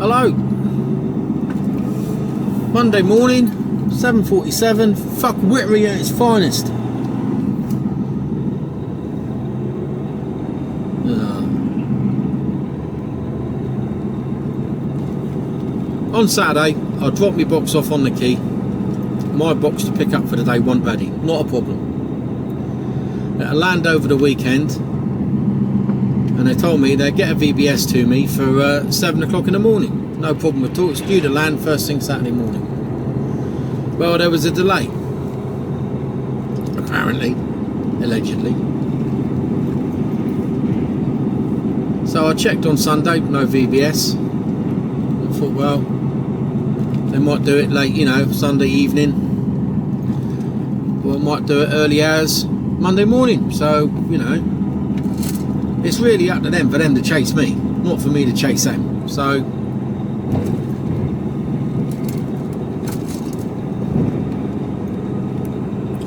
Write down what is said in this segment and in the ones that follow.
Hello. Monday morning, 7:47. Fuck Whittery at its finest. On Saturday, I dropped my box off on the quay. My box to pick up for the day wasn't ready. Not a problem. It'll land over the weekend, and they told me they'd get a VBS to me for 7 o'clock in the morning. No problem at all. It's due to land first thing Saturday morning. Well, there was a delay. Apparently. Allegedly. So I checked on Sunday, no VBS. I thought, well, they might do it late, you know, Sunday evening. Or might do it early hours Monday morning. So, you know, it's really up to them for them to chase me, not for me to chase them. So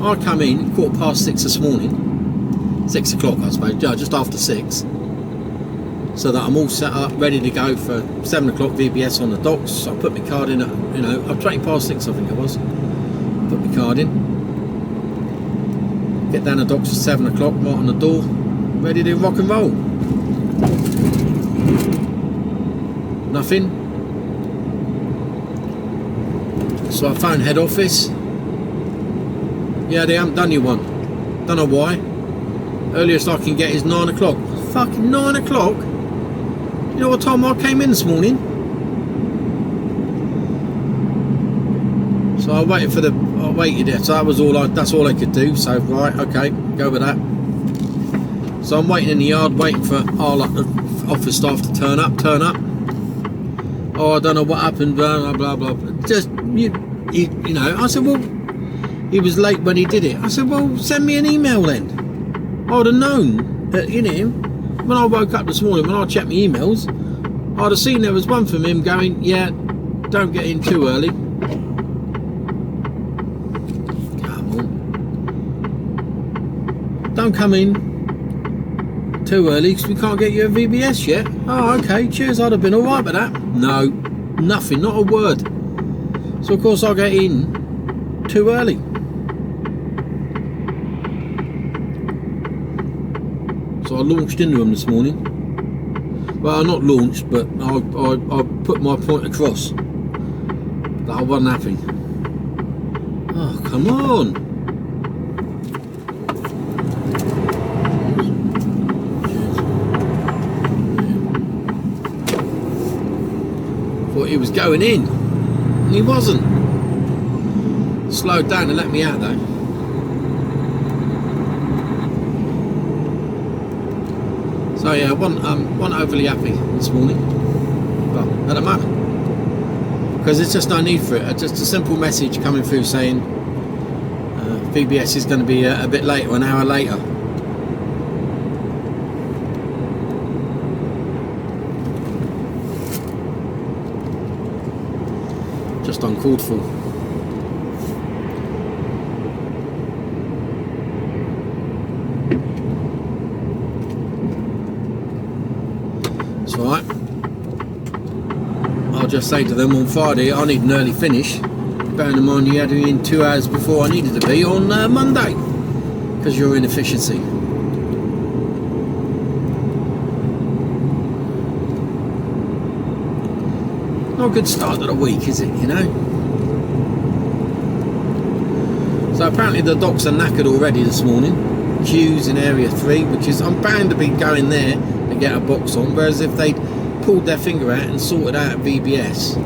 I come in 6:15 this morning, 6 o'clock I suppose, just after 6, so that I'm all set up, ready to go for 7 o'clock VBS on the docks. So I put my card in at, you know, 6:20 I think it was, put my card in, get down the docks at 7 o'clock, right on the door, ready to rock and roll. Nothing. So I phoned head office. Yeah, they haven't done you one. Don't know why. Earliest I can get is 9 o'clock. Fucking 9 o'clock? You know what time I came in this morning? So I waited for I waited there. So that was that's all I could do. So right, okay, go with that. So I'm waiting in the yard, waiting for the office staff to turn up. Oh, I don't know what happened, blah blah blah blah. Just you know. I said, well, he was late when he did it. I said, well, send me an email then. I would have known that, you know, when I woke up this morning, when I checked my emails, I'd have seen there was one from him going, yeah, don't get in too early. Come on. Don't come in too early because we can't get you a VBS yet. Oh, okay, cheers, I'd have been alright with that. No, nothing, not a word. So of course I get in too early. So I launched into them this morning. Well, not launched, but I put my point across that I wasn't happy. Oh, come on. Thought he was going in, and he wasn't. Slowed down and let me out though. So yeah, I wasn't overly happy this morning, but at the moment, because there's just no need for it. Just a simple message coming through saying VBS is going to be a bit later, an hour later. Just uncalled for. Right, I'll just say to them on Friday I need an early finish, bearing in mind you had me in 2 hours before I needed to be on Monday because of your inefficiency. Not a good start to the week, is it, you know? So apparently the docks are knackered already this morning. Queues in area 3, which is, I'm bound to be going there to get a box on, whereas if they'd pulled their finger out and sorted out VBS,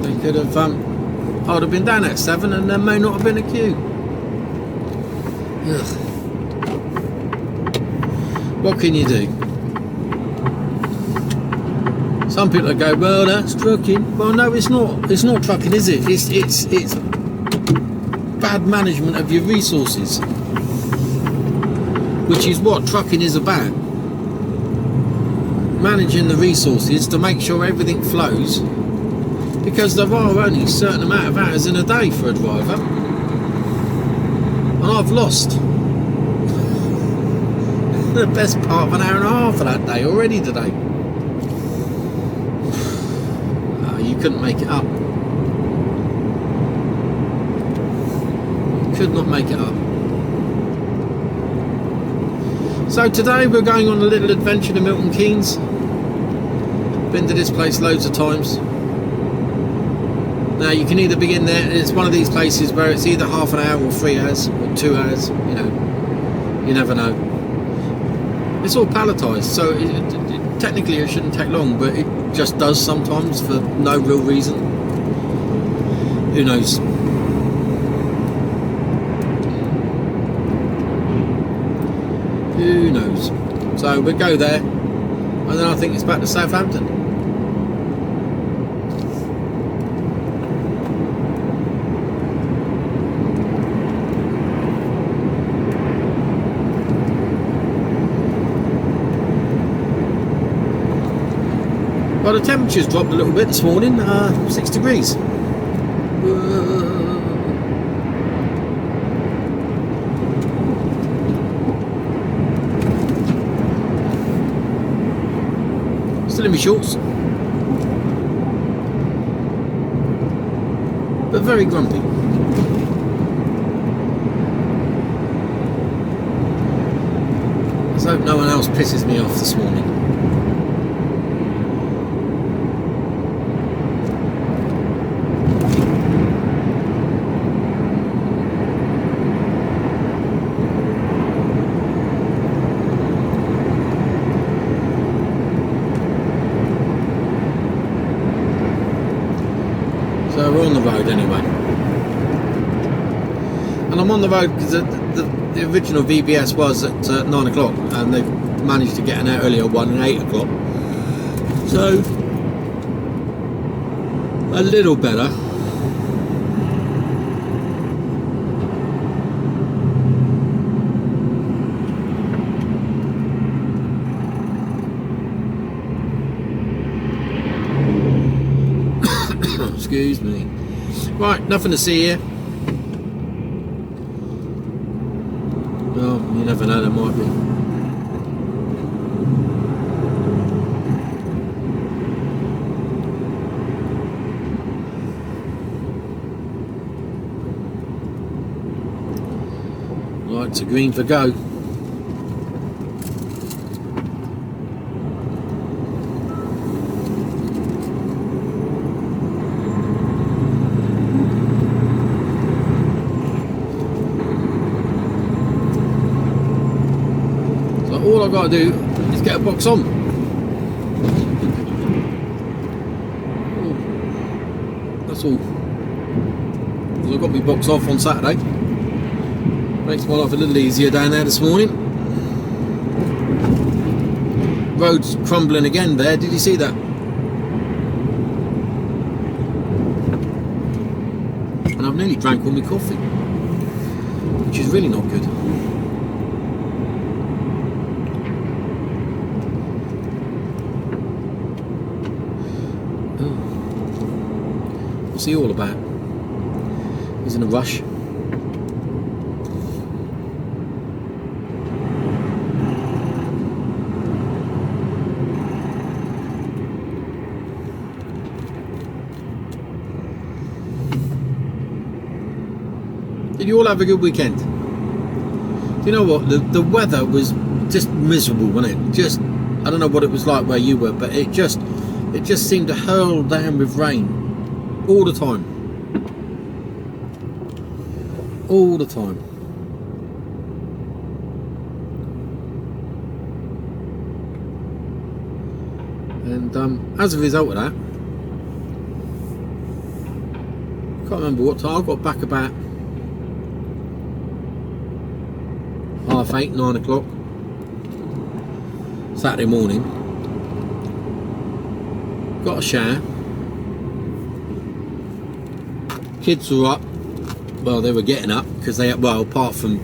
they could have I would have been down at 7 and there may not have been a queue. Ugh. What can you do? Some people go, well, that's trucking. Well, no, it's not. It's not trucking, is it? It's bad management of your resources, which is what trucking is about. Managing the resources to make sure everything flows, because there are only a certain amount of hours in a day for a driver, and I've lost The best part of an hour and a half of that day already today. You couldn't make it up. You could not make it up. So today we're going on a little adventure to Milton Keynes. Been to this place loads of times. Now you can either be in there, it's one of these places where it's either half an hour or 3 hours or 2 hours, you know, you never know. It's all palletised, so technically it shouldn't take long, but it just does sometimes for no real reason. Who knows? Who knows? So we'll go there, and then I think it's back to Southampton. Well, the temperature's dropped a little bit this morning, 6 degrees. Still in my shorts, but very grumpy. Let's hope no one else pisses me off this morning. So we're on the road anyway, and I'm on the road because the original VBS was at 9 o'clock, and they've managed to get an earlier one at 8 o'clock, so a little better. Excuse me. Right, nothing to see here. Well, you never know, there might be. Lights are green for go. All I've got to do is get a box on. That's all. Because I've got my box off on Saturday. Makes my life a little easier down there this morning. Road's crumbling again there, did you see that? And I've nearly drank all my coffee, which is really not good. What's he all about? He's in a rush. Did you all have a good weekend? Do you know what? The weather was just miserable, wasn't it? Just, I don't know what it was like where you were, but it just seemed to hurl down with rain. All the time. All the time. And as a result of that, I can't remember what time, I got back about 8:30, 9 o'clock Saturday morning. Got a shower. Kids were up. Well, they were getting up because they, well, apart from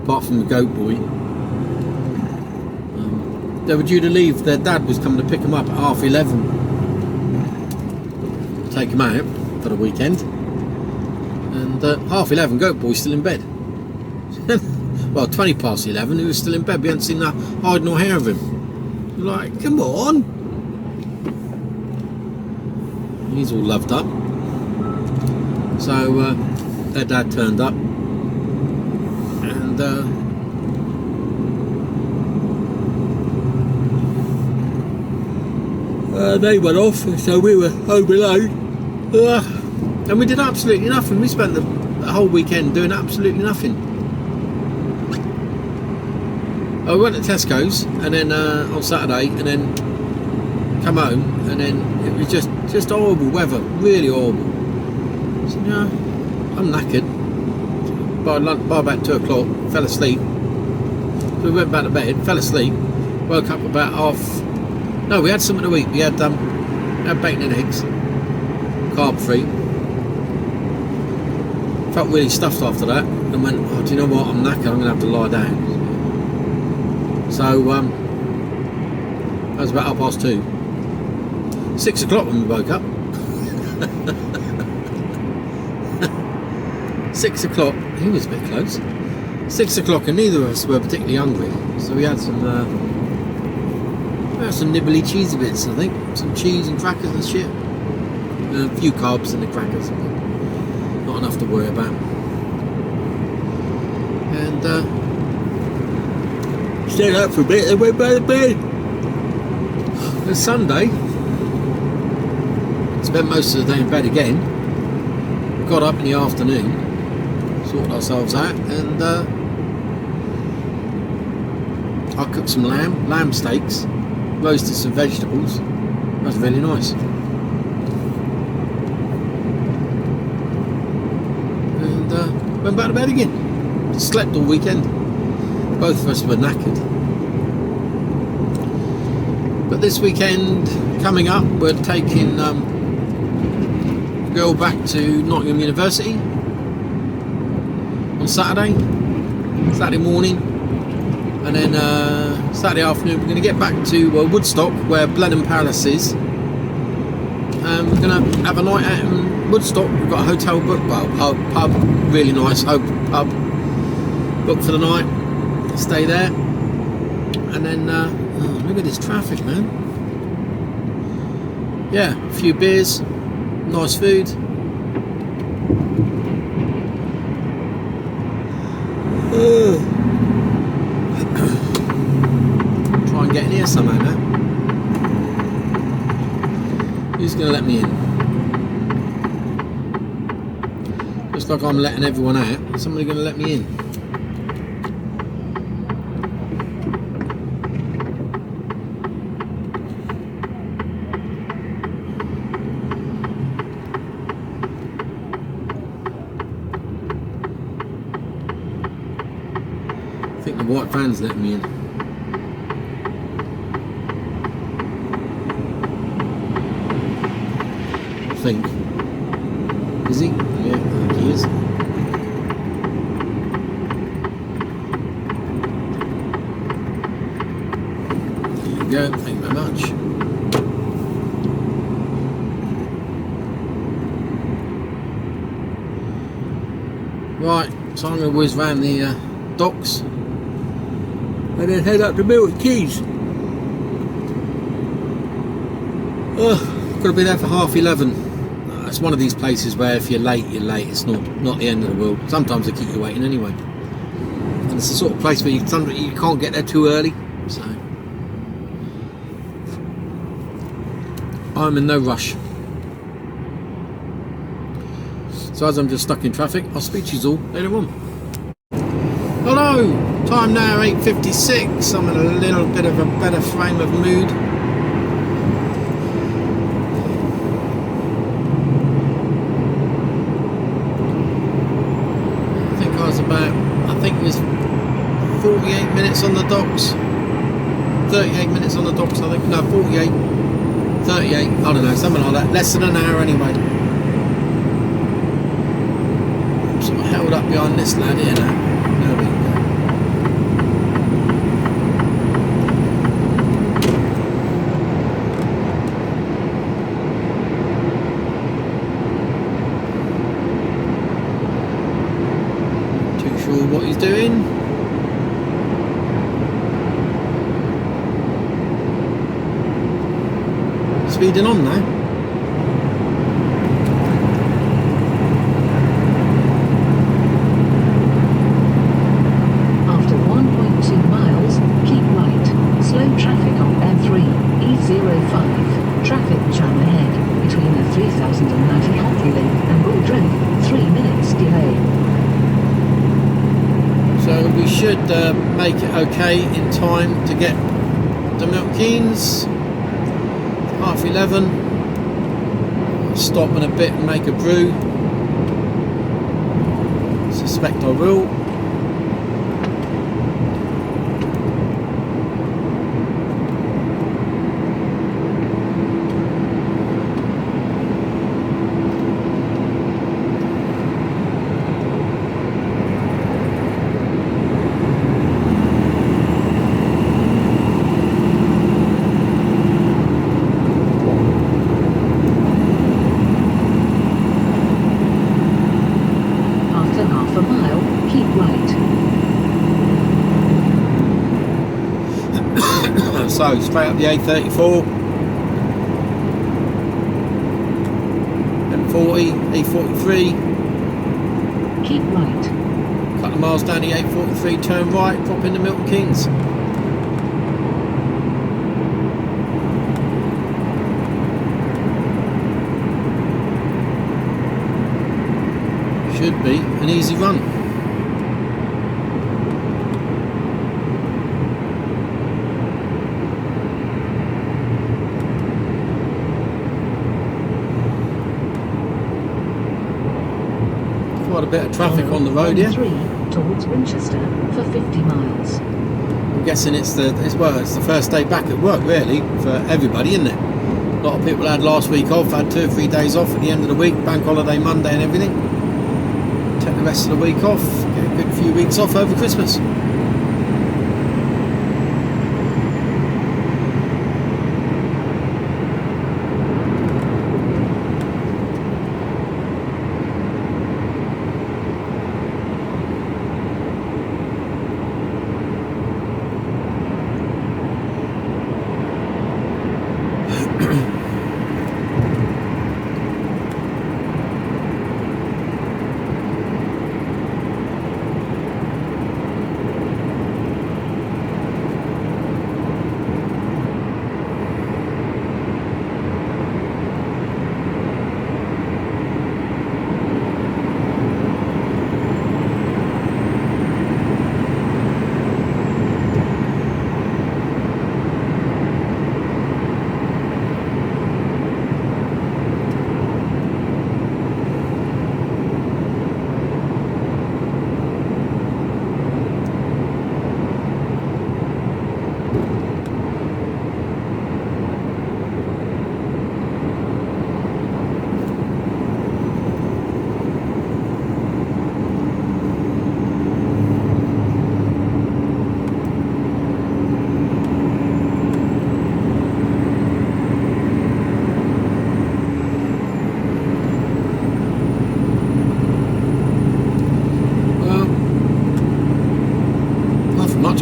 the goat boy, they were due to leave. Their dad was coming to pick them up at 11:30, take them out for the weekend. And 11:30, goat boy's still in bed. well, 20 past 11, he was still in bed. We hadn't seen the hide nor hair of him. Like, come on. He's all loved up. So their dad turned up, and they went off, so we were home alone. And we did absolutely nothing. We spent the whole weekend doing absolutely nothing. I went to Tesco's, and then on Saturday, and then come home, and then it was just horrible weather, really horrible. So yeah, I'm knackered. By about 2 o'clock, fell asleep. So we went back to bed, fell asleep, woke up about no, we had something to eat. We had bacon and eggs, carb free. Felt really stuffed after that, and went, oh, do you know what, I'm knackered, I'm going to have to lie down. So that was about 2:30. 6 o'clock when we woke up. 6 o'clock, he was a bit close. 6 o'clock, and neither of us were particularly hungry, so we had some nibbly cheesy bits, I think, some cheese and crackers and shit. A few carbs in the crackers, but not enough to worry about. And stayed up for a bit, then went back to bed. It was Sunday. Spent most of the day in bed again. Got up in the afternoon, sorted ourselves out, and I cooked some lamb steaks, roasted some vegetables. That was really nice. And went back to bed again. Slept all weekend. Both of us were knackered. But this weekend coming up, we're taking girl back to Nottingham University on Saturday morning, and then Saturday afternoon we're going to get back to Woodstock, where Blenheim Palace is. We're going to have a night out in Woodstock. We've got a hotel booked, well, pub, really nice pub booked for the night. Stay there, and then oh, look at this traffic, man. Yeah, a few beers, nice food. Try and get in here somehow now. Who's going to let me in? Looks like I'm letting everyone out. Somebody going to let me in? I think the white van's letting me in. I think. Is he? Yeah, I think he is. There you go, thank you very much. Right, so I'm going to whiz round the docks and then head up to Milton Keynes. Got to be there for 11:30. It's one of these places where if you're late, you're late. It's not the end of the world. Sometimes they keep you waiting anyway. And it's the sort of place where you can't get there too early. So I'm in no rush. So as I'm just stuck in traffic, I'll speak to you all later on. Hello! Time now 8:56. I'm in a little bit of a better frame of mood. I think it was 48 minutes on the docks. 38 minutes on the docks, I think. No, 48. 38. I don't know, something like that. Less than an hour anyway. I'm sort of held up behind this lad here now. There we go. What he's doing. speeding on now. After 1.2 miles, keep right. Slow traffic on M3, E05. Traffic jam ahead between the 3090 Hotley Link and Bull 3 minutes delay. So we should make it okay in time to get to Milton Keynes. 11:30. Stop in a bit and make a brew. Suspect I will. So straight up the A34, M40, A43. Keep right. Couple of miles down the A43, turn right, drop into Milton Keynes. Should be an easy run. Quite a bit of traffic on the road here. Towards Winchester for 50 miles. I'm guessing it's the first day back at work really for everybody, isn't it? A lot of people had last week off, had 2 or 3 days off at the end of the week, bank holiday Monday and everything. Take the rest of the week off, get a good few weeks off over Christmas.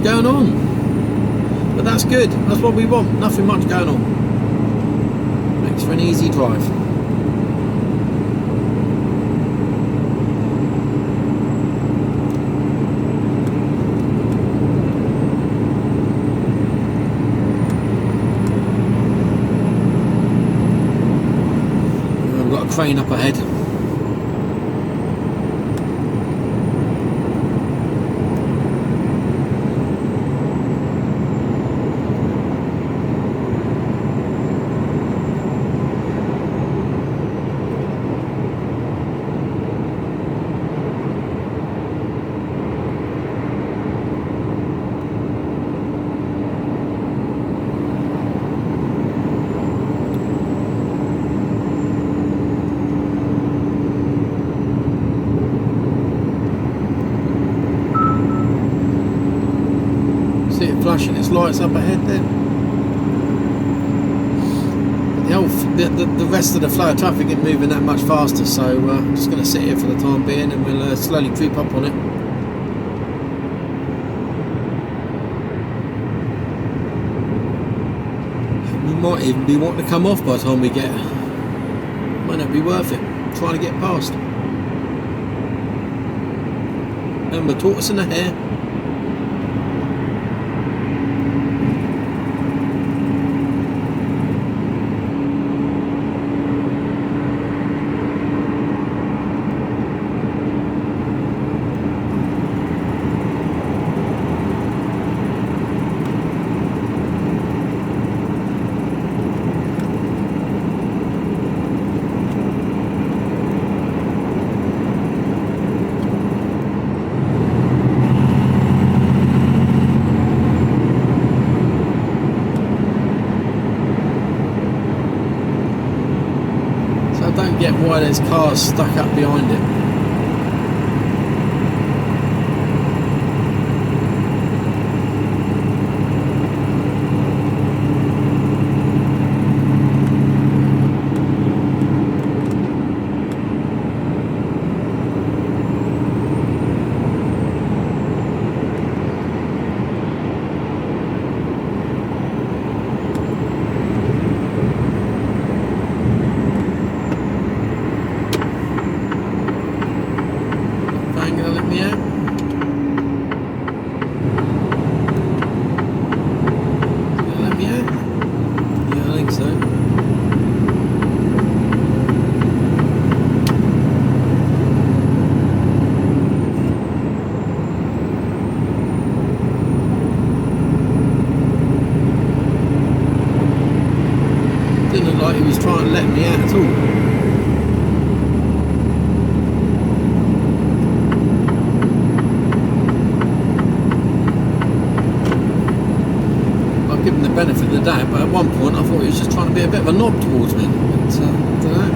Going on, but that's good. That's what we want. Nothing much going on. Makes for an easy drive. I've got a crane up ahead. See it flashing its lights up ahead there. The rest of the flow of traffic isn't moving that much faster, so I'm just going to sit here for the time being and we'll slowly creep up on it. We might even be wanting to come off by the time we get. Might not be worth it trying to get past. Remember, tortoise and a hare. Get why there's cars stuck up behind it. Like he was trying to let me out at all. I'll give him the benefit of the doubt, but at one point I thought he was just trying to be a bit of a knob towards me. But, I don't know.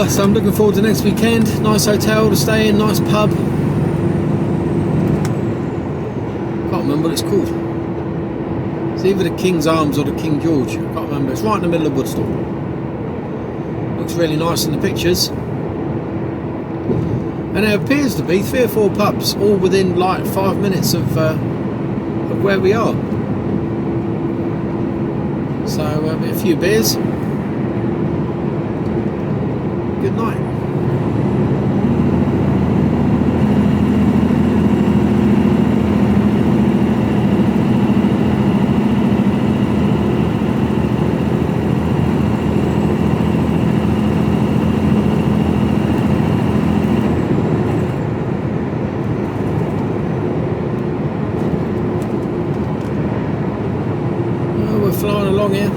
So I'm looking forward to next weekend. Nice hotel to stay in, nice pub. Can't remember what it's called. It's either the King's Arms or the King George. I can't remember. It's right in the middle of Woodstock. Looks really nice in the pictures. And there appears to be 3 or 4 pubs, all within like 5 minutes of where we are. So a few beers. Good night. Oh, we're flying along here.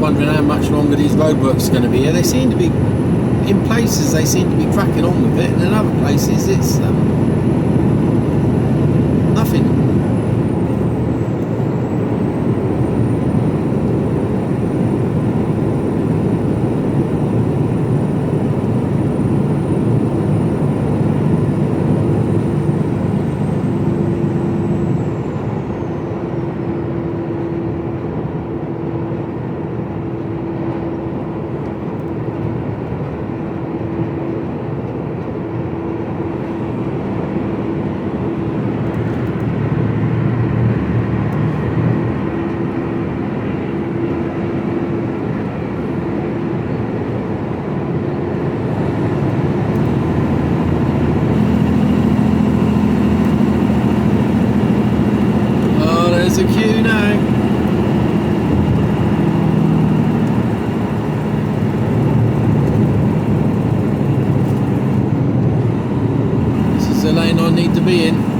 Wondering how much longer these roadworks are going to be here. They seem to be, in places they seem to be cracking on with it, and in other places it's nothing. need to be in.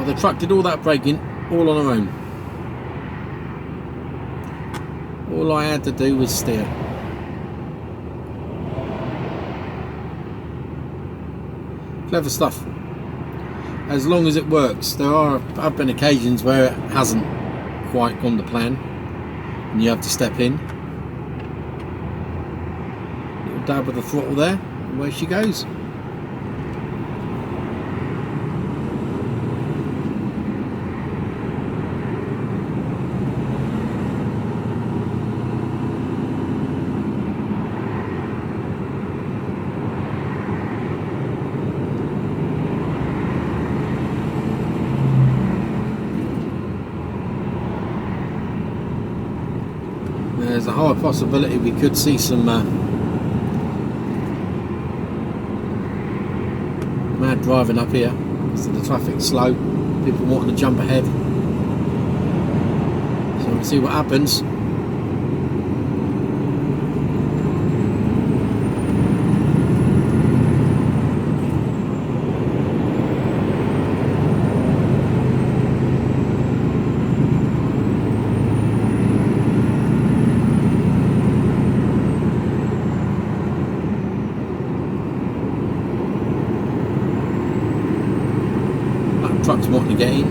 The truck did all that braking all on her own. All I had to do was steer. Clever stuff. As long as it works. There have been occasions where it hasn't quite gone to plan and you have to step in. Little dab with the throttle there, and away she goes. There's a high possibility we could see some mad driving up here because the traffic's slow, people wanting to jump ahead. So we'll see what happens. Trucks wanting to get in.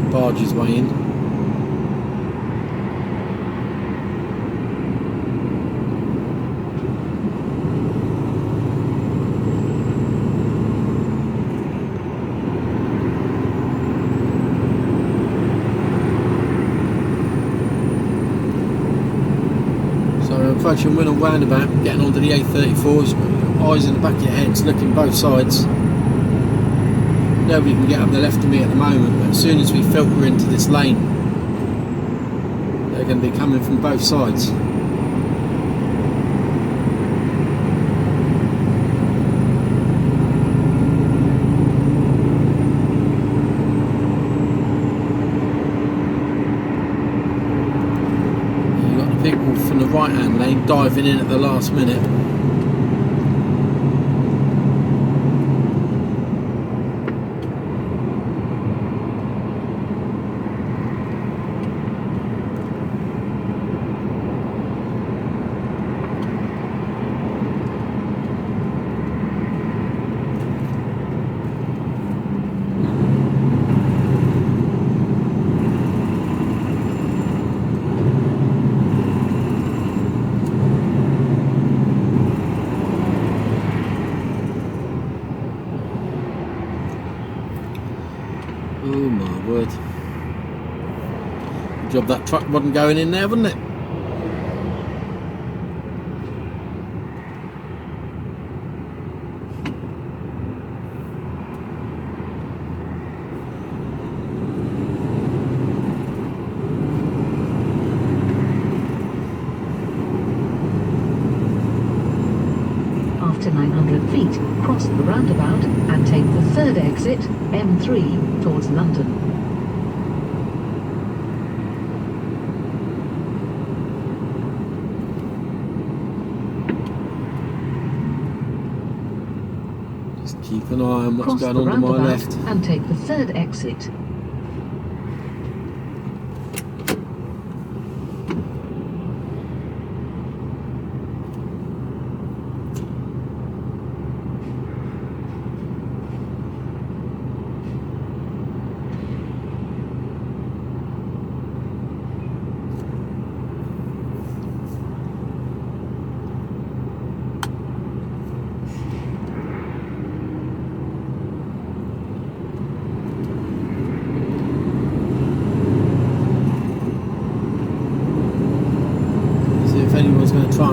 Barge his way in. So we're approaching Winnell roundabout, getting onto the A34s. Eyes in the back of your heads, looking both sides. Nobody can get up the left of me at the moment, but as soon as we filter into this lane, they're going to be coming from both sides. You've got the people from the right hand lane diving in at the last minute. Oh my word. Good job that truck wasn't going in there, wasn't it? After 900 feet, cross the roundabout and take the third exit, M3, towards London. Just keep an eye on what's Cross going the on to my roundabout left. and take the third exit.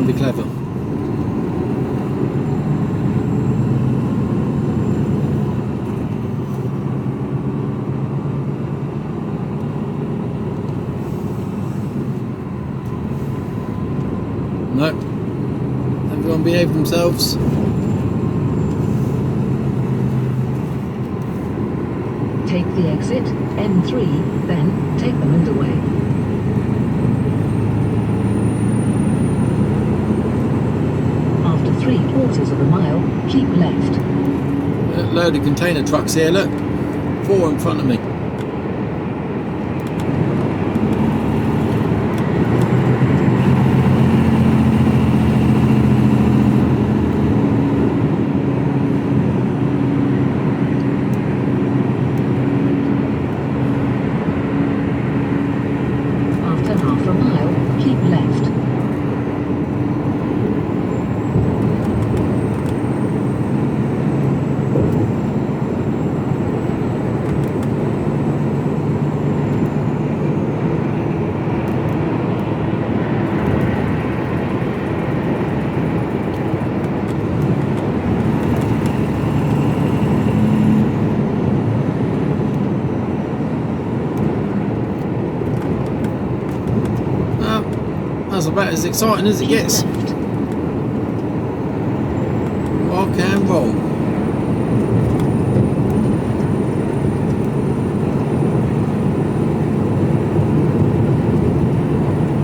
and be clever. No. Everyone behave themselves. Take the exit, M3, then take the motorway. After 3/4 of a mile, keep left. A load of container trucks here, look. 4 in front of me. After half a mile, keep left. That's about as exciting as it Keep gets. left. Rock and roll.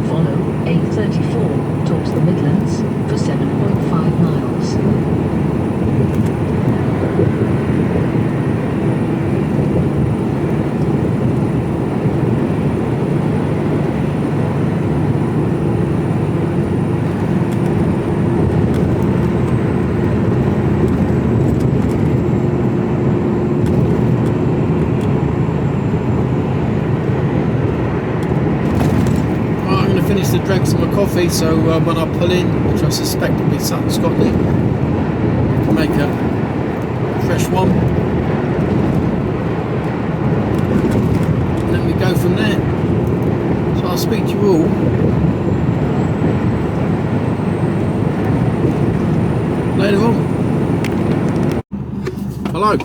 Follow A34 towards the Midlands for 7.5 miles. Finish the dregs of my coffee, so when I pull in, which I suspect will be Sutton, Scotland, I can make a fresh one, and then we go from there. So I'll speak to you all later on. Hello.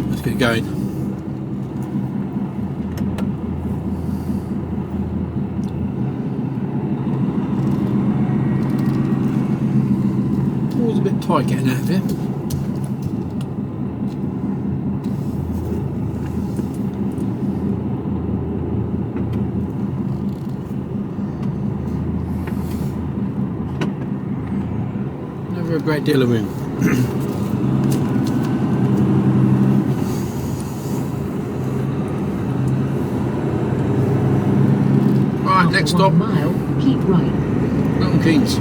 Let's get going. Always a bit tight getting out of here. Never a great deal of room. Right, next stop, 1 mile, keep right. Milton Keynes.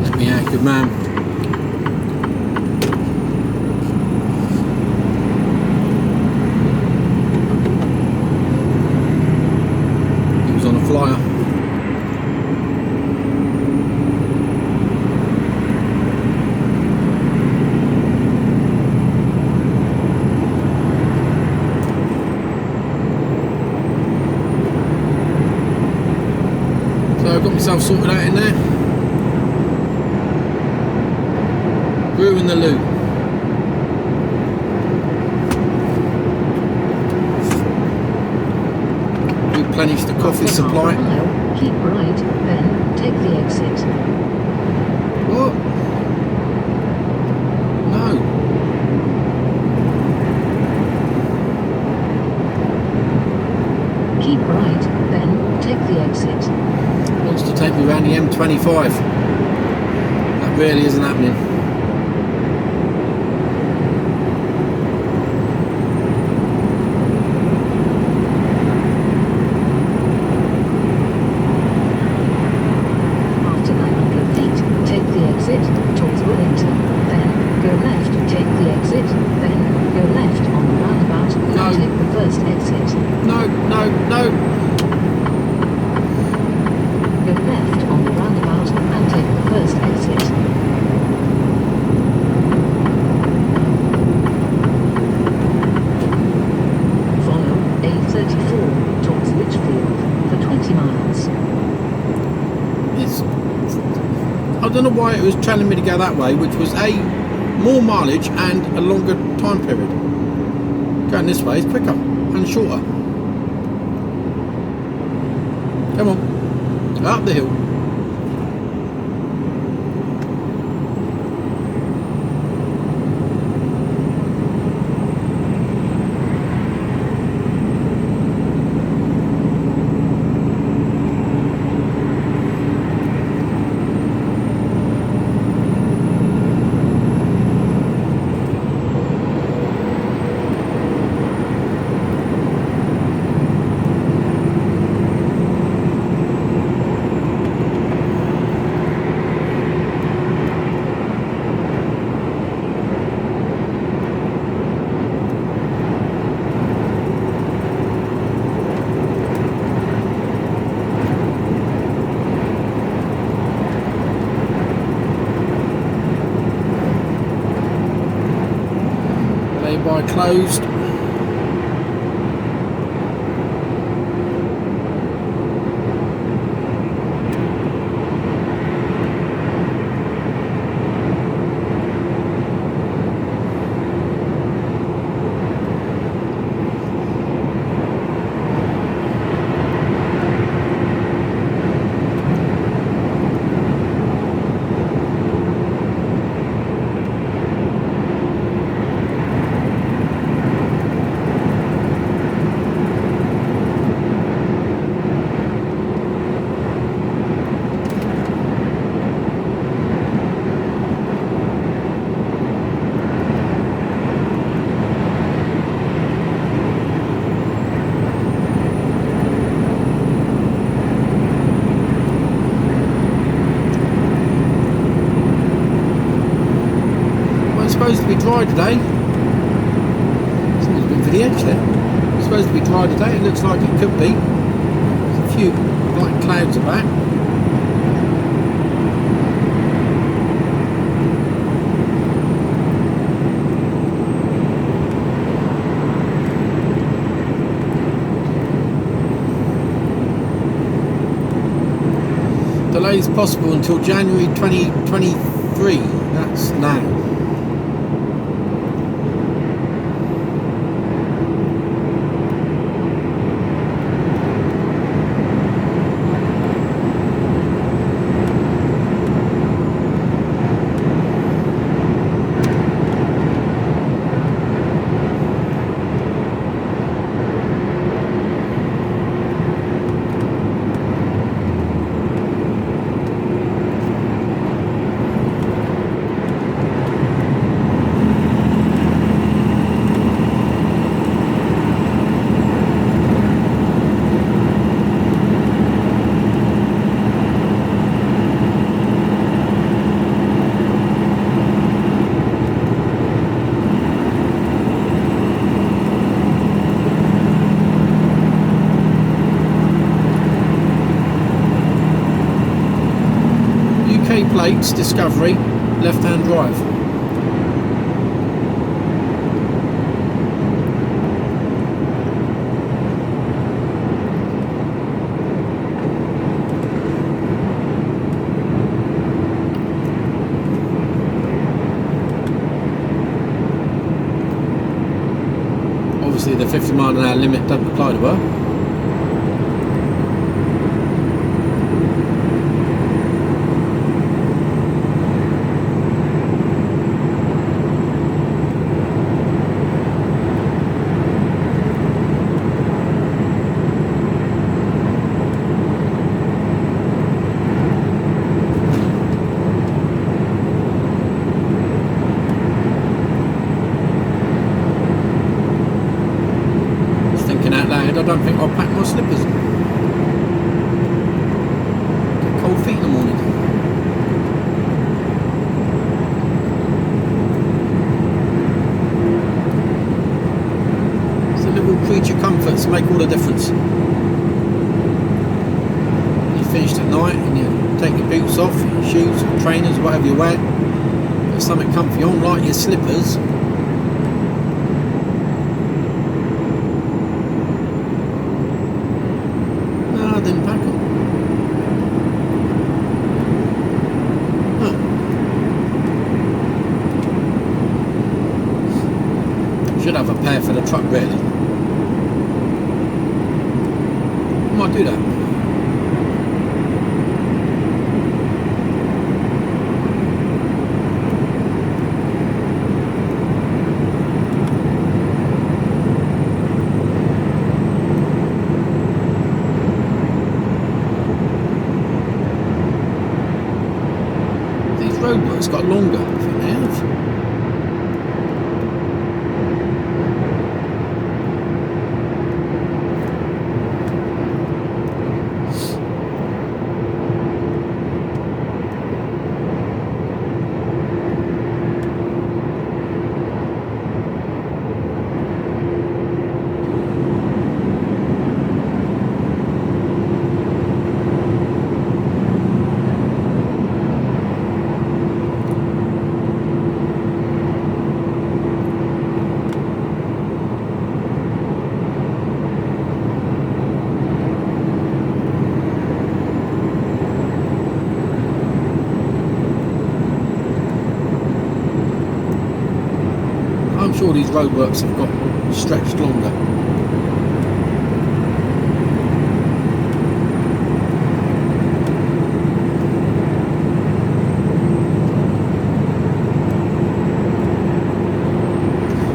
Let me out, good man. He was on a flyer. So I've got myself sorted out in there. Brew in the loo. Replenish the coffee After supply. half a mile, keep right, then take the exit. What? No. Keep right, then take the exit. Wants to take me around the M25. That really isn't happening. After 900 feet, take the exit, don't know why it was telling me to go that way, which was a more mileage and a longer time period. Going this way is quicker and shorter. Come on, up the hill. Lay-by closed. Supposed to be dry today. Someone's been for the edge there. It's supposed to be dry today. It looks like it could be. There's a few light clouds about. Delays possible until January 2023. That's now. Plates, Discovery, left-hand drive. Obviously the 50 mile an hour limit doesn't apply to her. I don't think I'll pack my slippers. Get cold feet in the morning. It's the little creature comforts make all the difference. When you're finished at night and you take your boots off, your shoes, your trainers, whatever you wear, put something comfy on, like your slippers. Didn't pack them. Huh. a truck really. I might do that. These roadworks got longer for now. I'm sure these roadworks have got stretched longer.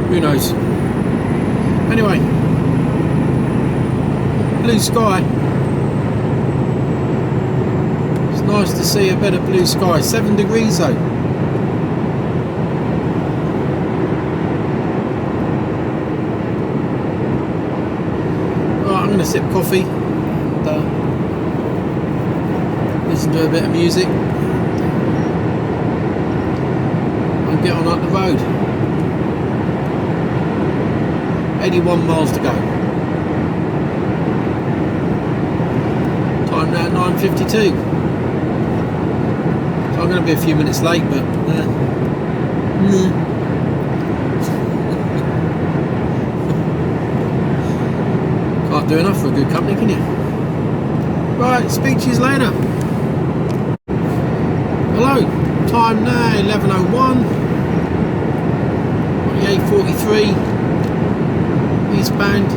Who knows? Anyway, blue sky. It's nice to see a bit of blue sky. 7 degrees though. I'm going to sip coffee and listen to a bit of music and get on up the road. 81 miles to go. Time now 9:52. So I'm going to be a few minutes late, but can't do enough for a good company, can you? Right, speak to you later. Hello, time now 11:01 on the A43 eastbound.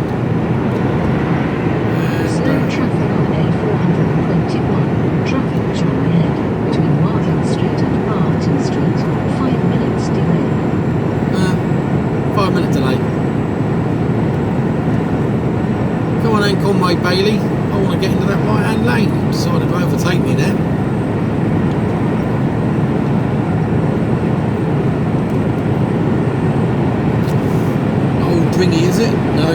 Slow traffic on A421. Traffic jam ahead between Martin Street and Martin Street. 5 minutes delay. 5 minute delay. Come on then, Conway Bailey. I want to get into that right hand lane. You decided to overtake me there. Old dringy, is it? No.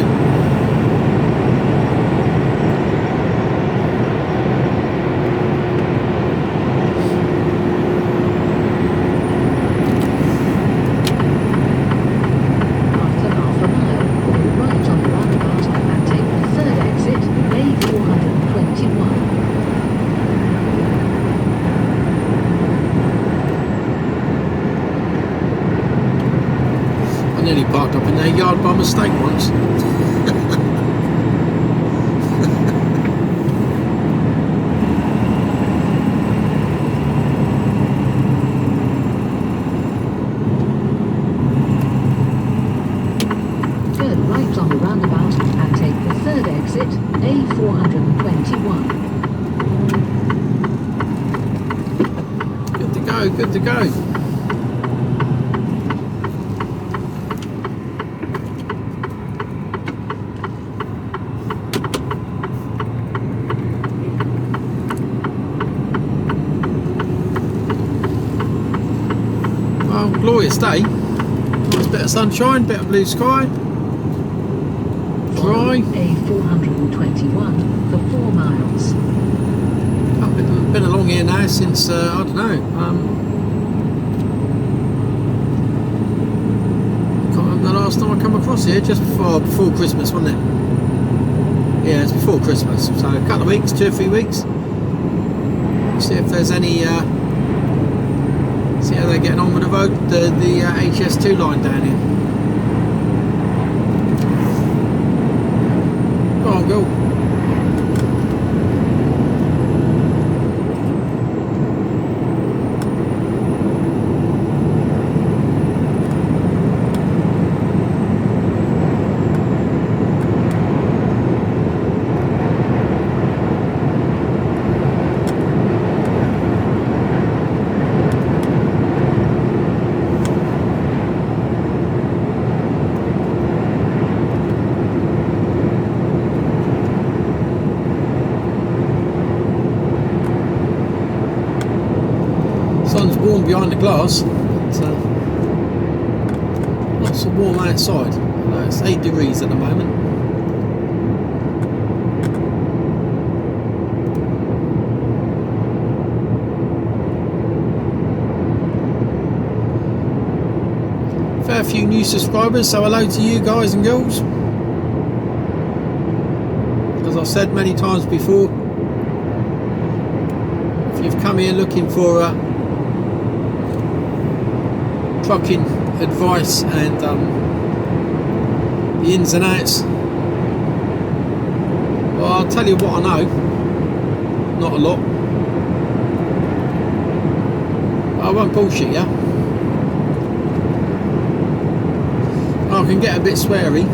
After half a mile, pull right on the roundabout and take the third exit, A421. I nearly parked up in their yard by mistake once. Turn right on the roundabout and take the third exit, A421. Good to go, good to go. Well, glorious day. Nice bit of sunshine, bit of blue sky. Dry. A421 for 4 miles. I've been along here now since, I don't know, can't remember the last time I come across here, just before Christmas, wasn't it? Yeah, it's before Christmas, so a couple of weeks, 2 or 3 weeks. See if there's any, see how they're getting on with the road, the HS2 line down here. Go on, go. warm behind the glass, but not so warm outside. It's 8 degrees at the moment. Fair few new subscribers, so hello to you guys and girls. As I've said many times before, if you've come here looking for trucking advice and the ins and outs, well, I'll tell you what I know. Not a lot. I won't bullshit you. I can get a bit sweary.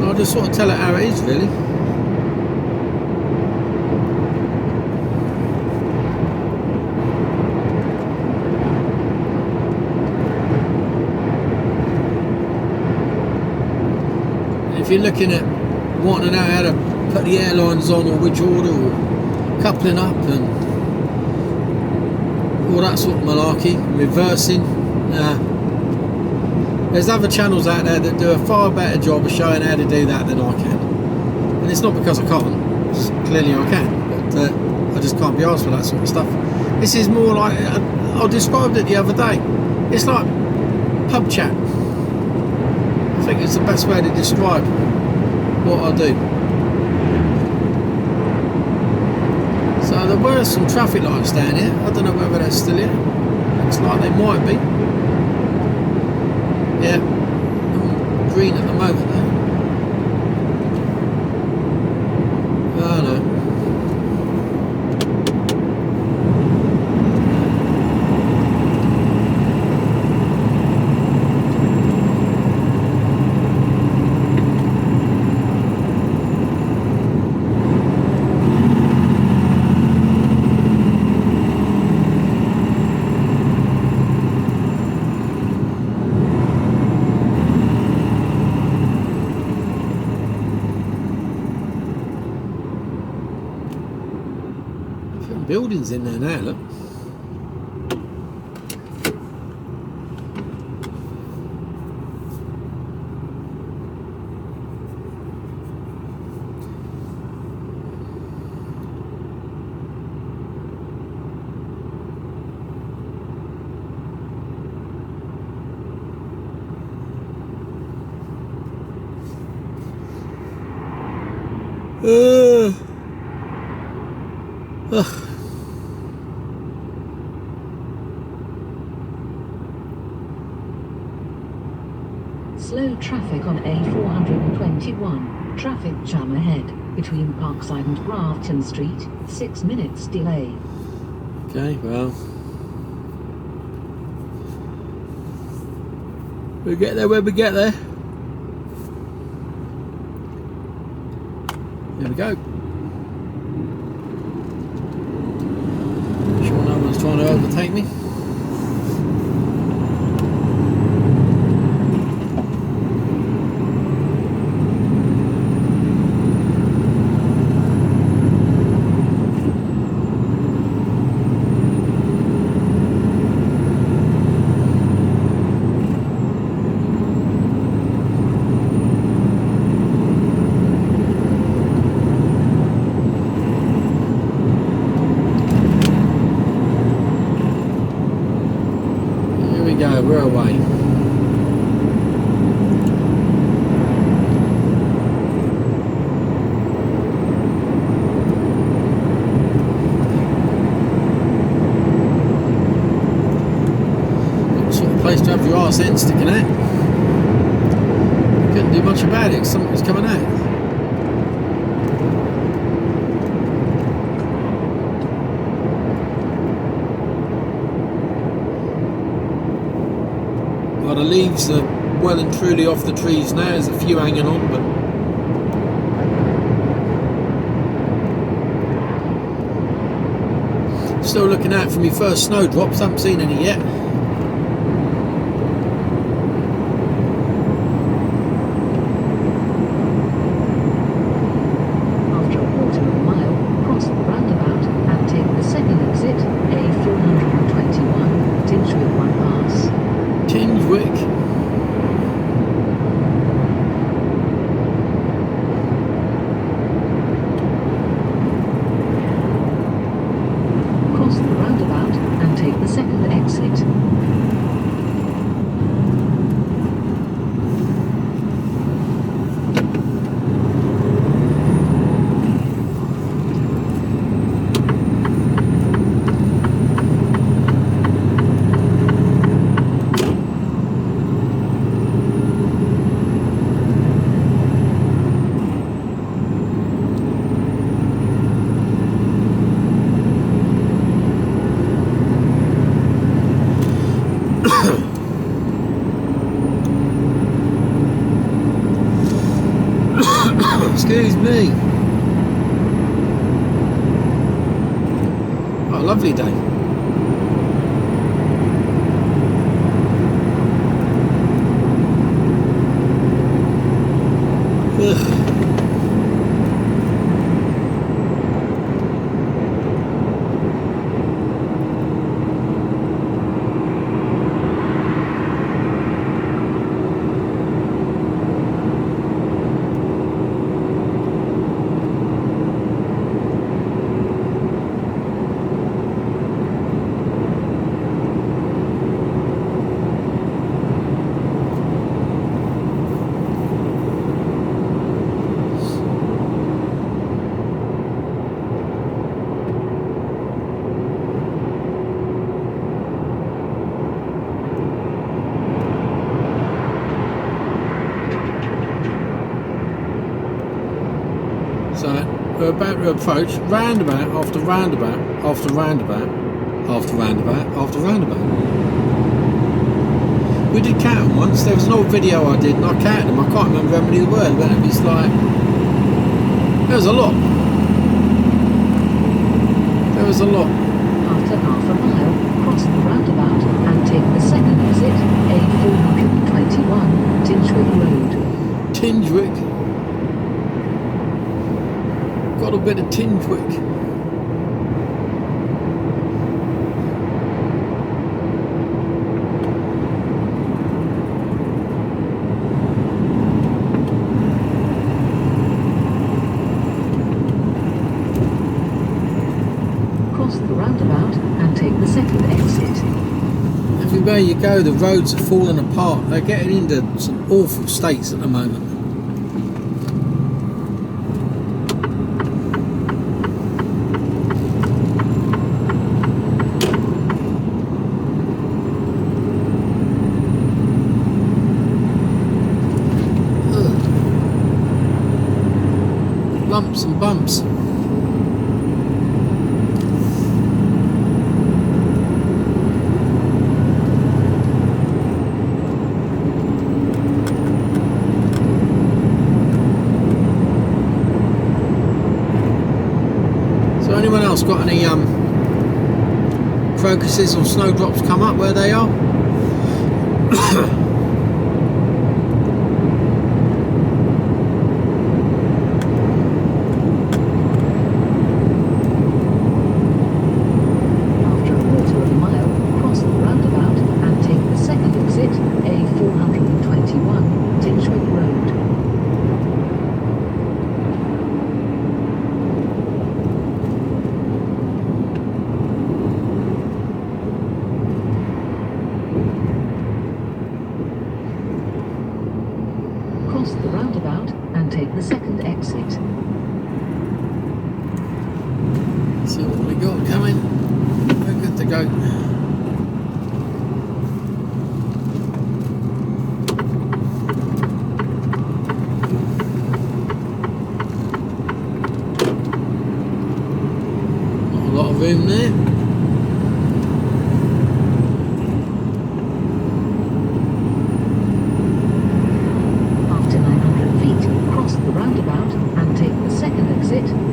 I'll just sort of tell it how it is, really. If you're looking at wanting to know how to put the airlines on, or which order, or coupling up and all that sort of malarkey, reversing, there's other channels out there that do a far better job of showing how to do that than I can. And it's not because I can't, it's clearly I can, but I just can't be arsed for that sort of stuff. This is more like, I described it the other day, it's like pub chat. I think it's the best way to describe what I do. So there were some traffic lights down here. I don't know whether they're still here. Looks like they might be. Yeah, green at the moment though. Oh no. Buildings in there now, look. Ugh. Slow traffic on A421. Traffic jam ahead between Parkside and Grafton Street. 6 minutes delay. Okay, well, we'll get there when we get there. There we go. Sure no one's trying to overtake me. We're away. What sort of place to have your arse end sticking out? Couldn't do much about it because something was coming out. The leaves are well and truly off the trees now. There's a few hanging on, but still looking out for me first snowdrops. Haven't seen any yet. Excuse me. Oh, lovely day. Ugh. So we're about to approach roundabout after roundabout after roundabout after roundabout after roundabout. We did count them once. There was an old video I did and I counted them. I can't remember how many there were, but it was like, there was a lot. There was a lot. After half a mile, cross the roundabout and take the second exit, A421, Tinchwick Road. Tinchwick. Got a bit of Tinchwick. Cross the roundabout and take the second exit. Everywhere you go, the roads are falling apart. They're getting into some awful states at the moment. Lumps and bumps. So anyone else got any crocuses or snowdrops come up where they are? Cross the roundabout and take the second exit. See what we got coming. We're good to go. Not a lot of room there.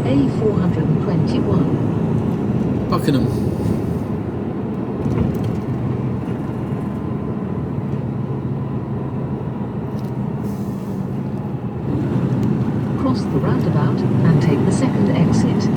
A421. Buckingham. Cross the roundabout and take the second exit.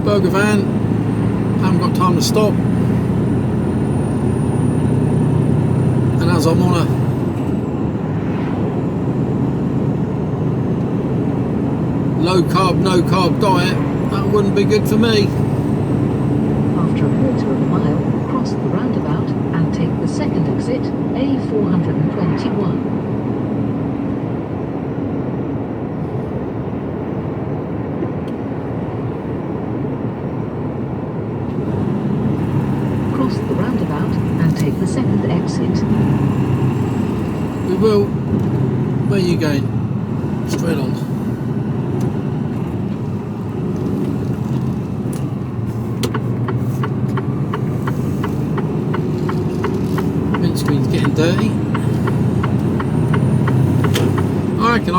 Burger van, haven't got time to stop, and as I'm on a low carb, no carb diet, that wouldn't be good for me. After a quarter of a mile, cross the roundabout and take the second exit, A421.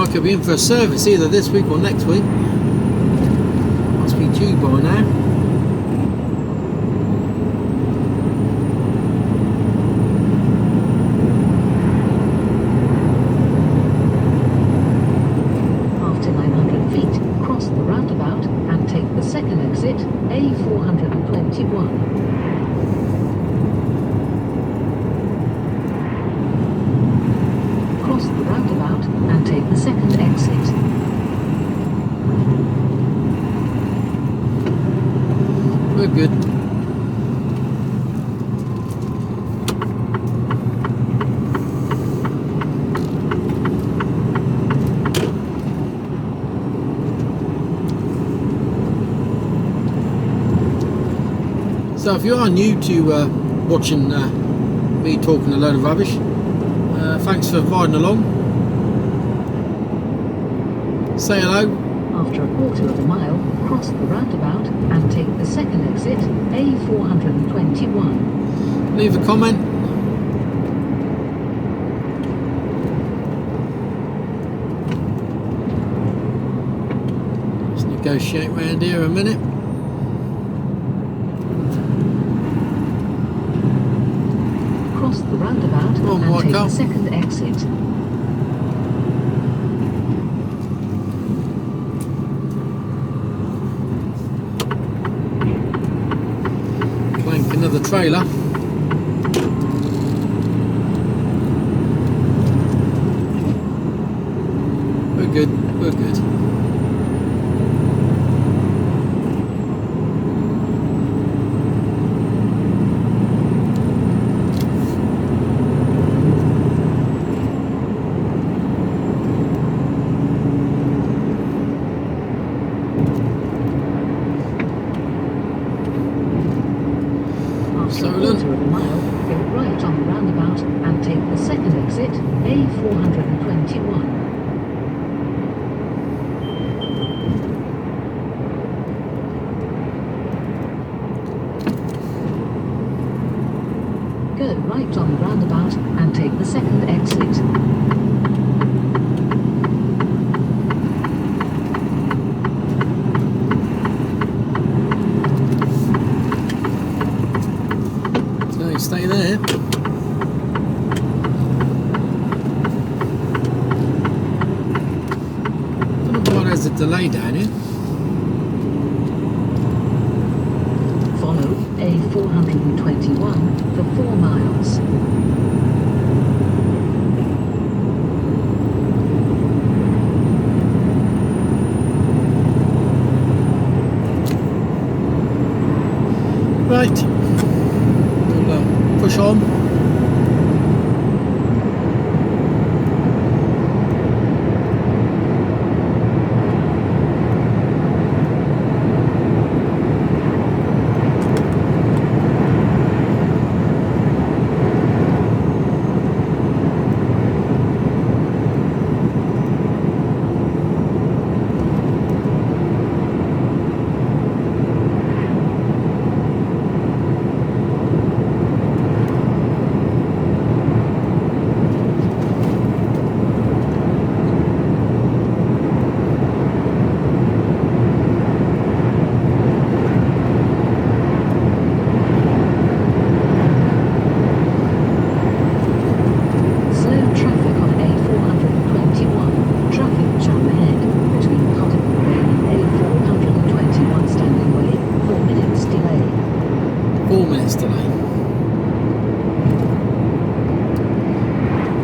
like it'll be in for a service either this week or next week. Must be due by now. After 900 feet, cross the roundabout and take the second exit, A421. Cross the roundabout and take the second exit. We're good. So if you are new to watching me talking a load of rubbish, thanks for riding along. Say hello. After a quarter of a mile, cross the roundabout and take the second exit, A421. Leave a comment. Let's negotiate round here a minute. Cross the roundabout Come on, and white take car. the second exit. Clank another trailer. We're good, we're good. After a quarter of a mile, go right on the roundabout and take the second exit, A421. Go right on the roundabout and take the second exit. So you stay there. I don't know why there's a delay down here. Follow A421 for 4 miles. Right. We'll push on.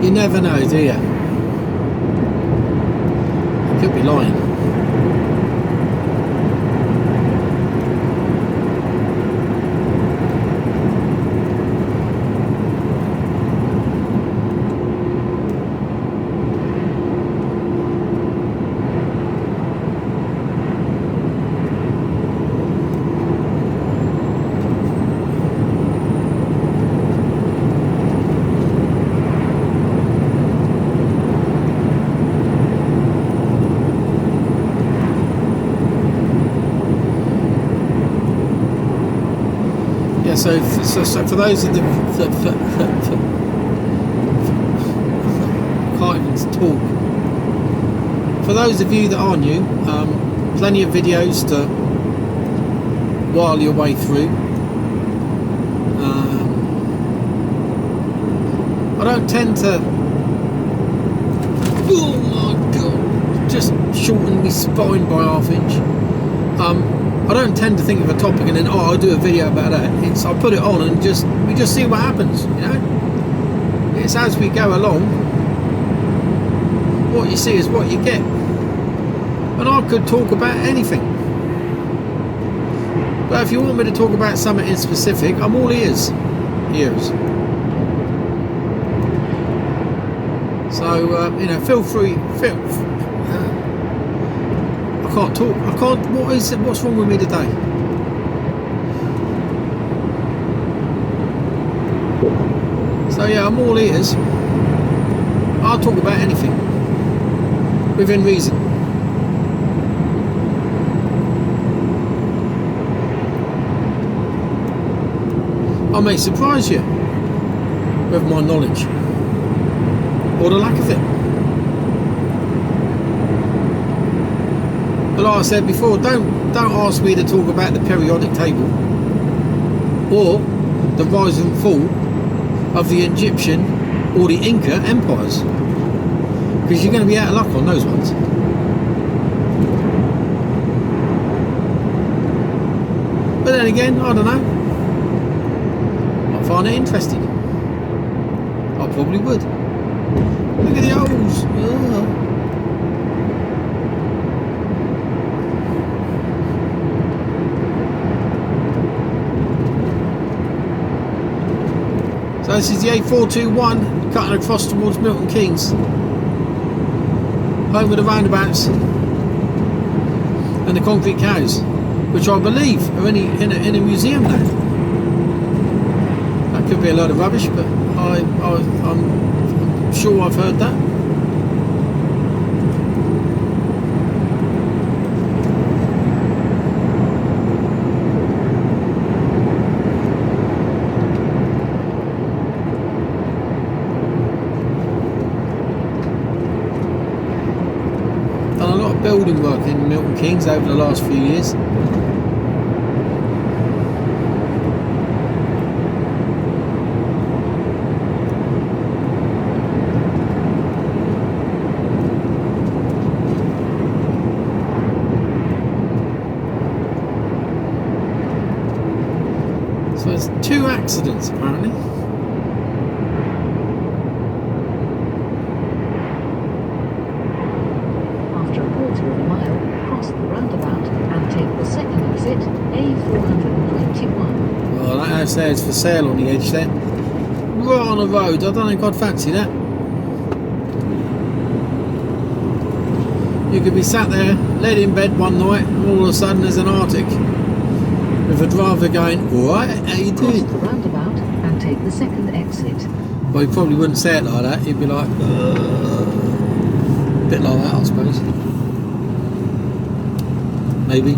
You never know, do you? You could be lying. So for those of the can't even talk. for those of you that are new, plenty of videos to while your way through. I don't tend to, oh my god, just shorten my spine by half inch. I don't tend to think of a topic and then, oh, I'll do a video about that. It's, I put it on and we just see what happens, you know. It's as we go along. What you see is what you get. And I could talk about anything. But if you want me to talk about something in specific, I'm all ears. So, you know, feel free. I can't talk. I can't. What is it? What's wrong with me today? So yeah, I'm all ears. I'll talk about anything within reason. I may surprise you with my knowledge or the lack of it. But like I said before, don't ask me to talk about the periodic table or the rise and fall of the Egyptian or the Inca empires, because you're going to be out of luck on those ones. But then again, I don't know. I find it interesting. I probably would. Look at the holes. Ugh. So this is the A421 cutting across towards Milton Keynes, home of the roundabouts and the concrete cows, which I believe are in a museum now. That could be a load of rubbish, but I'm sure I've heard that. Building work in Milton Keynes over the last few years. So it's 2 accidents apparently. Says for sale on the edge there, right on the road. I don't think I'd fancy that. You could be sat there, laid in bed one night, and all of a sudden there's an Arctic with a driver going, "Alright, how you doing?" Cross the roundabout and take the second exit. Well, he probably wouldn't say it like that. He'd be like, a bit like that, I suppose. Maybe.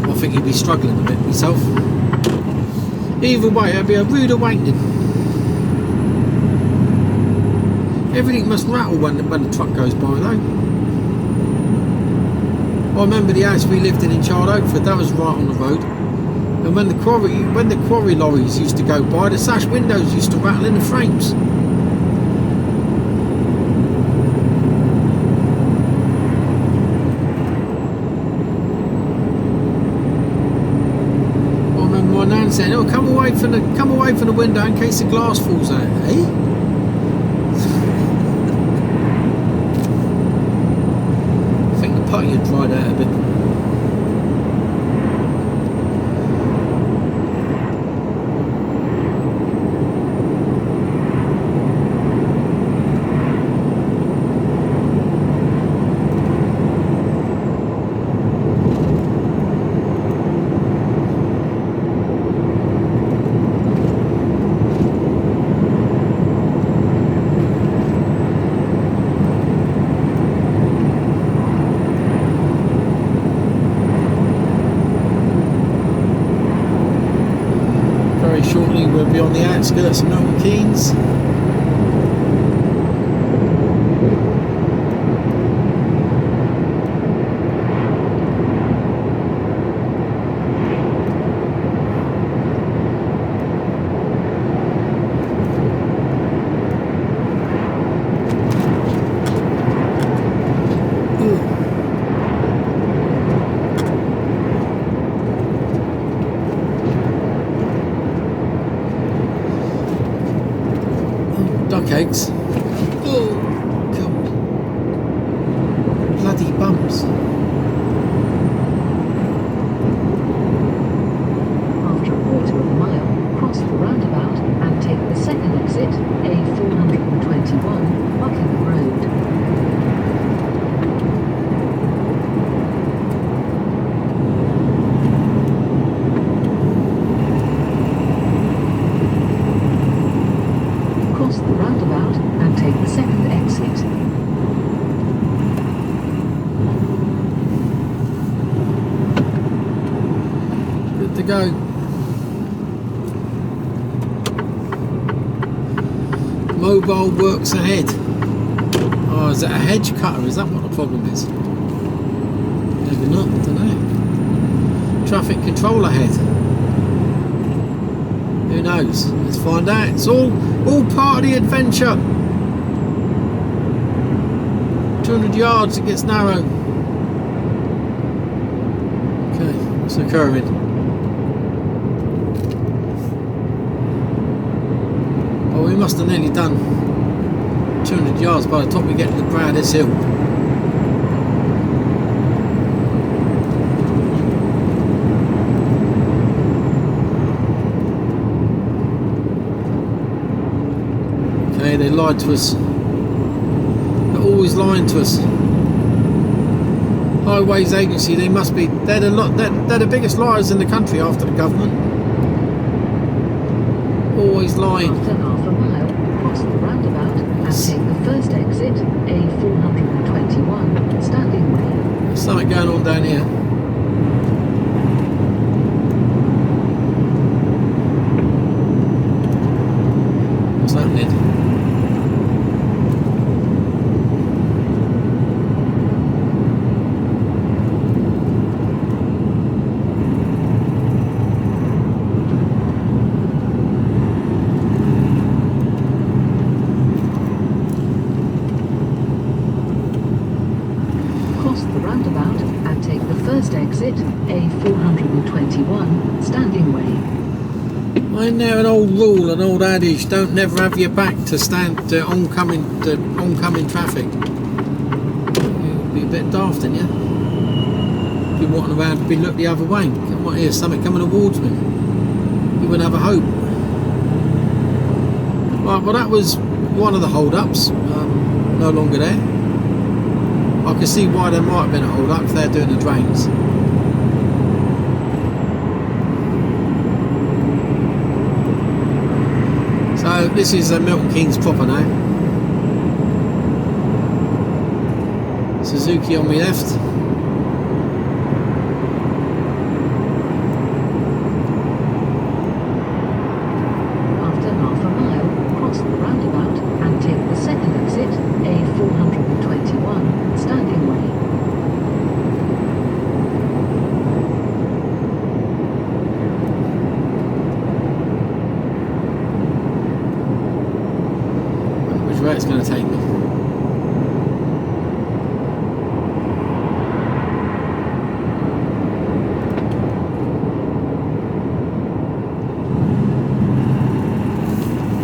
I think he'd be struggling a bit himself. Either way, it'd be a rude awakening. Everything must rattle when the truck goes by though. I remember the house we lived in Child Oakford, that was right on the road. And when the quarry lorries used to go by, the sash windows used to rattle in the frames. Saying, "Oh, come away from the window in case the glass falls out." Eh? I think the putty had dried out a bit. Shortly we'll be on the outskirts of Milton Keynes. eggs. Oh, God. Bloody bumps. After a quarter of a mile, cross the roundabout and take the second exit, A421, Buckingham Road. Cross the roundabout and take the second exit. Good to go. Mobile works ahead. Oh, is it a hedge cutter? Is that what the problem is? Maybe not, I don't know. Traffic control ahead. Who knows? Let's find out. It's all part of the adventure. 200 yards, it gets narrow. Okay, what's occurring? Oh, we must have nearly done 200 yards by the time we get to the brow of this hill. Okay, they lied to us. They're always lying to us. Highways Agency, they must be, they're the biggest liars in the country after the government. Always lying. After half a mile, cross the roundabout and take the first exit, A421, standing way. There's something going on down here. What's happening? Exit A421, standing way. Isn't there an old rule, an old adage? Don't never have your back to oncoming traffic. You'd be a bit daft, in you? Be walking around, be look the other way. Come on, here's something coming towards me. You wouldn't have a hope. Right, well that was one of the hold-ups. No longer there. I can see why there might have been a hold-up if they're doing the drains. So this is Milton Keynes proper now. Suzuki on my left. After half a mile, cross the roundabout and take the second exit, A421, standing way. Which way it's going to take me?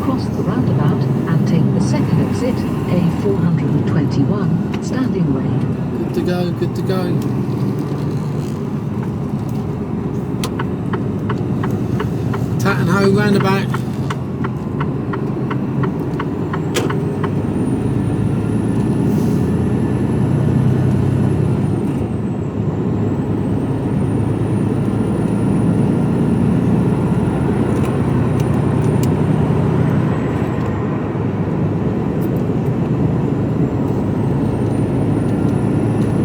Cross the roundabout and take the second exit, A421, standing way. Good to go, good to go. Tat and Ho roundabout.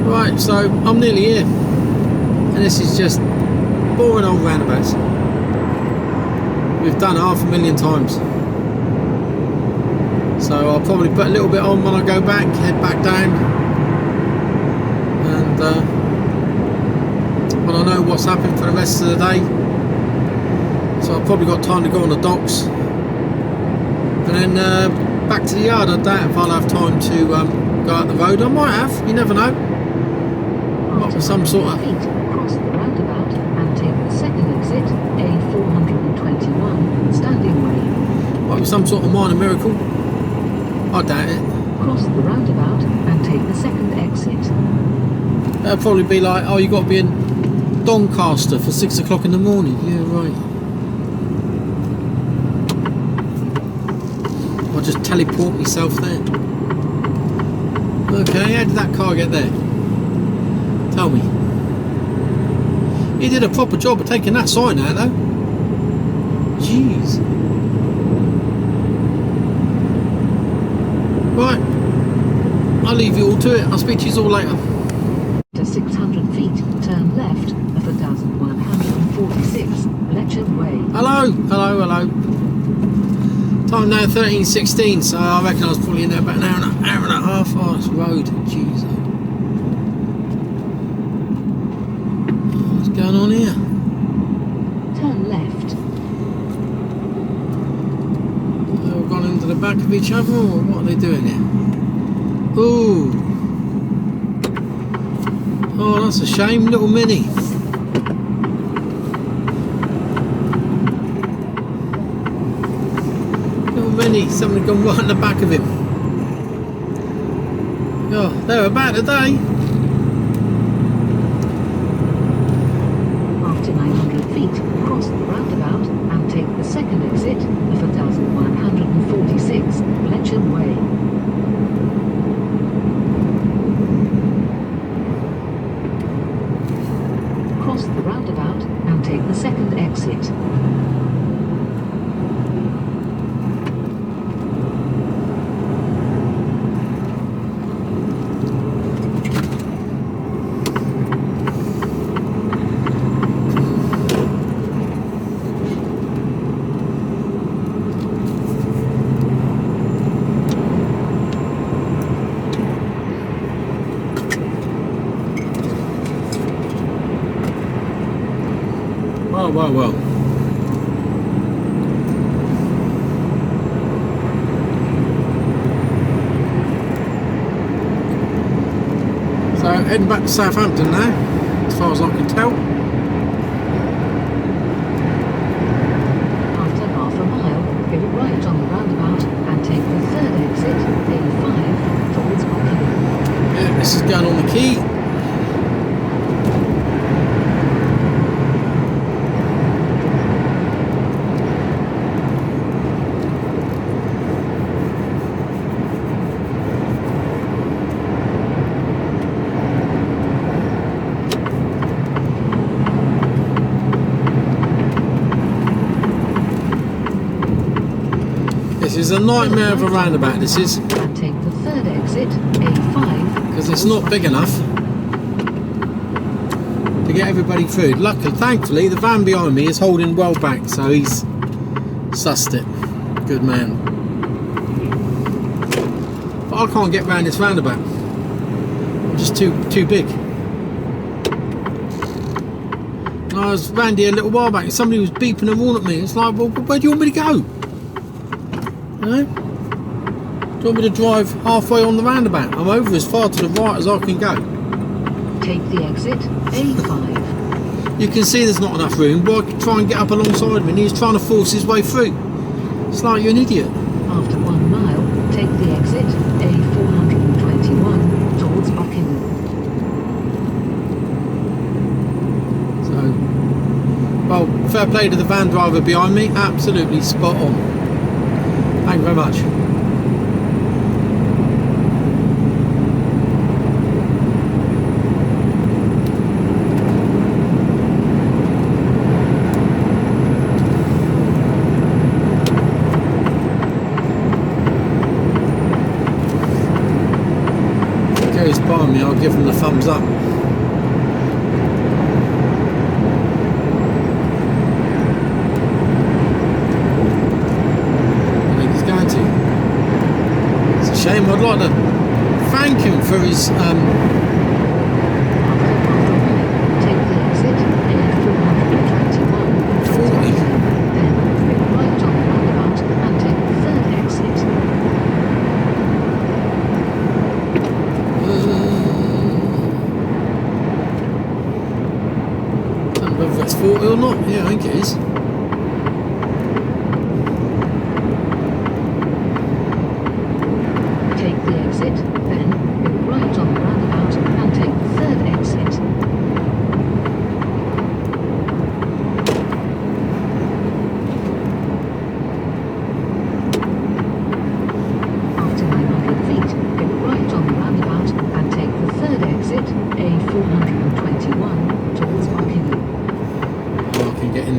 Right, so I'm nearly here, and this is just boring old roundabouts. We've done 500,000 times, so I'll probably put a little bit on when I go back, head back down, and when I know what's happened for the rest of the day. So I've probably got time to go on the docks, and then back to the yard. I doubt if I'll have time to go out the road. I might have, you never know. Might be some sort of... Cross the roundabout and take the second exit, A421, standing way. Might be some sort of minor miracle. I doubt it. Cross the roundabout and take the second exit. That'll probably be like, oh, you got to be in Doncaster for 6 o'clock in the morning. Yeah, right. I'll just teleport myself there. Okay, how did that car get there? Tell me. He did a proper job of taking that sign out though. Jeez. Right. I'll leave you all to it. I'll speak to you all later. To 600 feet, turn left at 1146 Lecture Way. Hello, hello, hello. Time now 13:16, so I reckon I was probably in there about an hour and a half. Oh, it's road. Jeez. What's going on here? Turn left. They've all gone into the back of each other, or what are they doing here? Ooh. Oh, that's a shame. Little Mini. Little Mini. Somebody gone right in the back of him. Oh, they're about today. After 900 feet, cross the roundabout and take the second exit of 1146 Lecture Way. Cross the roundabout and take the second exit. Well. So heading back to Southampton now, as far as I can tell. After half a mile, give a right on the roundabout and take the third exit, A5, towards Buckingham. Yeah, this is going on the key. This is a nightmare of a roundabout, this is. And take the third exit, A5. Because it's not big enough to get everybody through. Luckily, thankfully, the van behind me is holding well back, so he's sussed it. Good man. But I can't get round this roundabout. I'm just too big. And I was round here a little while back and somebody was beeping and warning at me. It's like, well, where do you want me to go? You know? Do you want me to drive halfway on the roundabout? I'm over as far to the right as I can go. Take the exit, A5. You can see there's not enough room, but I can try and get up alongside me and he's trying to force his way through. It's like you're an idiot. After 1 mile, take the exit, A421, towards Buckingham. So, well, fair play to the van driver behind me, absolutely spot on. Thank you very much. If he goes by me, I'll give him the thumbs up. Shame. I'd like to thank him for his Take the exit, A421, 40. then make right on the roundabout and take the third exit. I don't know whether that's 40 or not. Yeah, I think it is.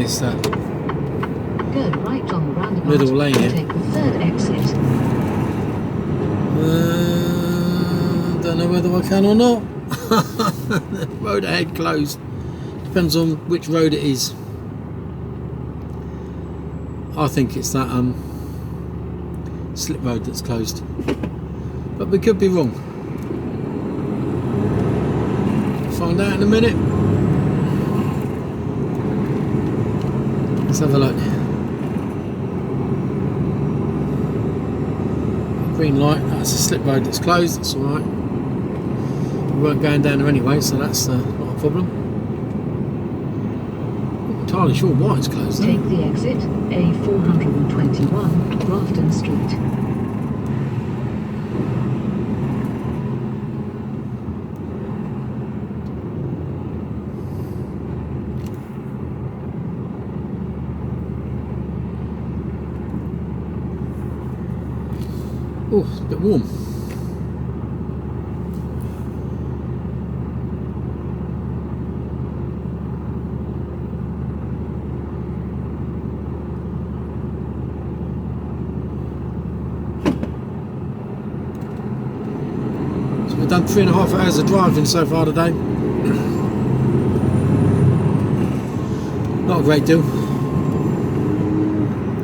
this Go right on the roundabout Middle lane and here. take the third exit. Don't know whether I can or not. The road ahead closed. Depends on which road it is. I think it's that slip road that's closed, but we could be wrong. Find out in a minute. Let's have a look. Green light, that's a slip road that's closed, that's alright. We weren't going down there anyway, so that's not a problem. Not entirely sure why it's closed though. Take the exit A421 Grafton Street. Oh, it's a bit warm. So we've done 3.5 hours of driving so far today. Not a great deal.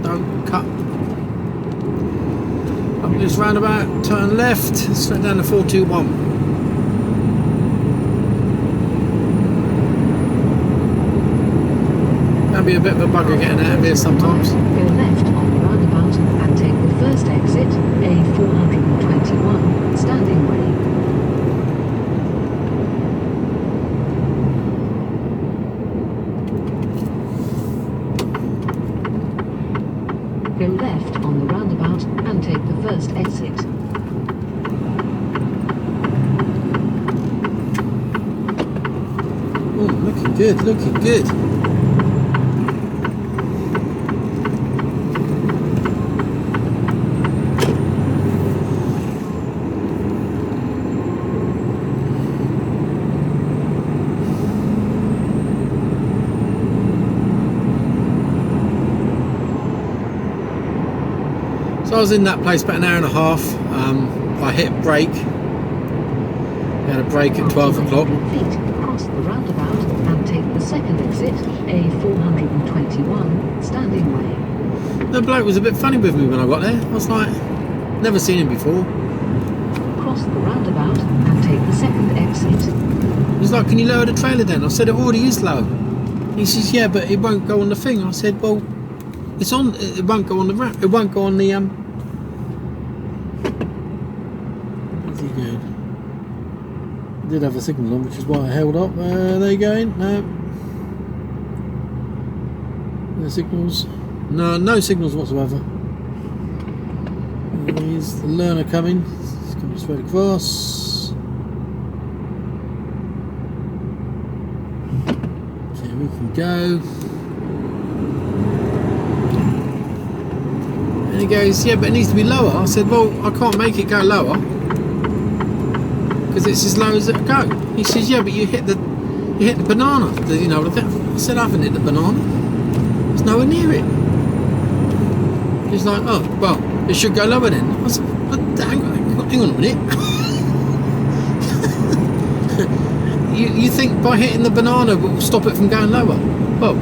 Don't cut. Up this roundabout, turn left, straight down to 421. Can be a bit of a bugger getting out of here sometimes. Go left on the roundabout and take the first exit A421 Standing Way. Go left on the roundabout and take the first exit. Oh, looking good, looking good. So I was in that place about an hour and a half. I hit brake. We had a break at 12 o'clock. Feet, cross the roundabout and take the second exit A421 Standing Way. The bloke was a bit funny with me when I got there. I was like, never seen him before. Cross the roundabout and take the second exit. He was like, can you lower the trailer then? I said, it already is low. He says, yeah, but it won't go on the thing. I said, well, it's on. It won't go on the ramp. It won't go on the Where's he going? I did have a signal on, which is why I held up. There you going? No. No signals. No, no signals whatsoever. Here's the learner coming. He's coming straight across. Okay, we can go. And he goes, yeah, but it needs to be lower. I said, well, I can't make it go lower because it's as low as it'll go. He says, yeah, but you hit the banana. You know, I said, I haven't hit the banana. It's nowhere near it. He's like, oh, well, it should go lower then. I said, hang on a minute. you think by hitting the banana will stop it from going lower? Well,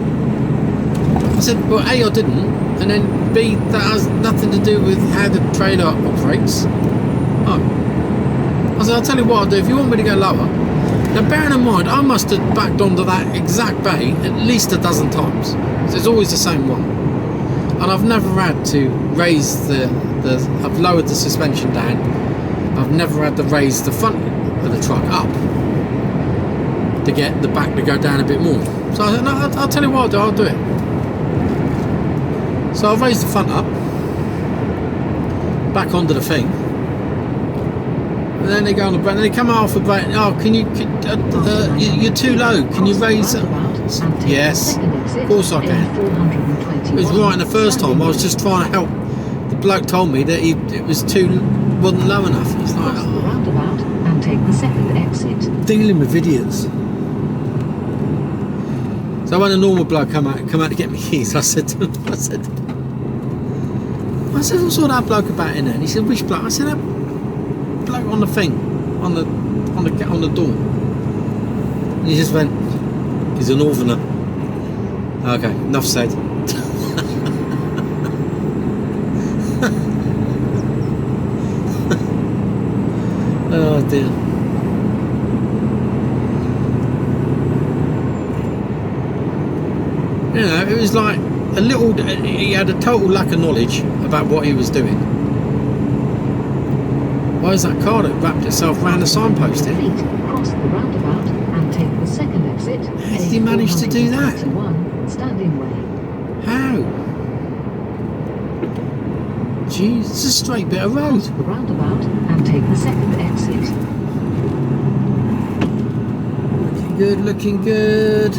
I said, well, A, I didn't, and then B, that has nothing to do with how the trailer operates. Oh. I said, I'll tell you what I'll do, if you want me to go lower. Now, bearing in mind, I must have backed onto that exact bay at least a dozen times. So it's always the same one. And I've never had to raise I've lowered the suspension down. I've never had to raise the front of the truck up to get the back to go down a bit more. So I said, no, I'll tell you what I'll do it. So I've raised the front up, back onto the thing, and then they go on the brake, and they come off the brake. Oh, you're too low. Can you raise it? Yes, of course I can. It was right in the first time. I was just trying to help. The bloke told me that it wasn't low enough. It's like, Cross the roundabout and take the second exit. dealing with idiots. So So when a normal bloke come out to get me keys, I said, I said, what's all that bloke about in there? And he said, which bloke? I said, that bloke on the thing, on the door. And he just went, he's a northerner. Okay, enough said. Oh dear. You know, it was like a little, he had a total lack of knowledge about what he was doing. Why is that car that wrapped itself around the signpost here? Cross the roundabout and take the second exit. How did he manage to do that? Standing way. How? Jeez, it's a straight bit of road. Cross the roundabout and take the second exit. Looking good, looking good.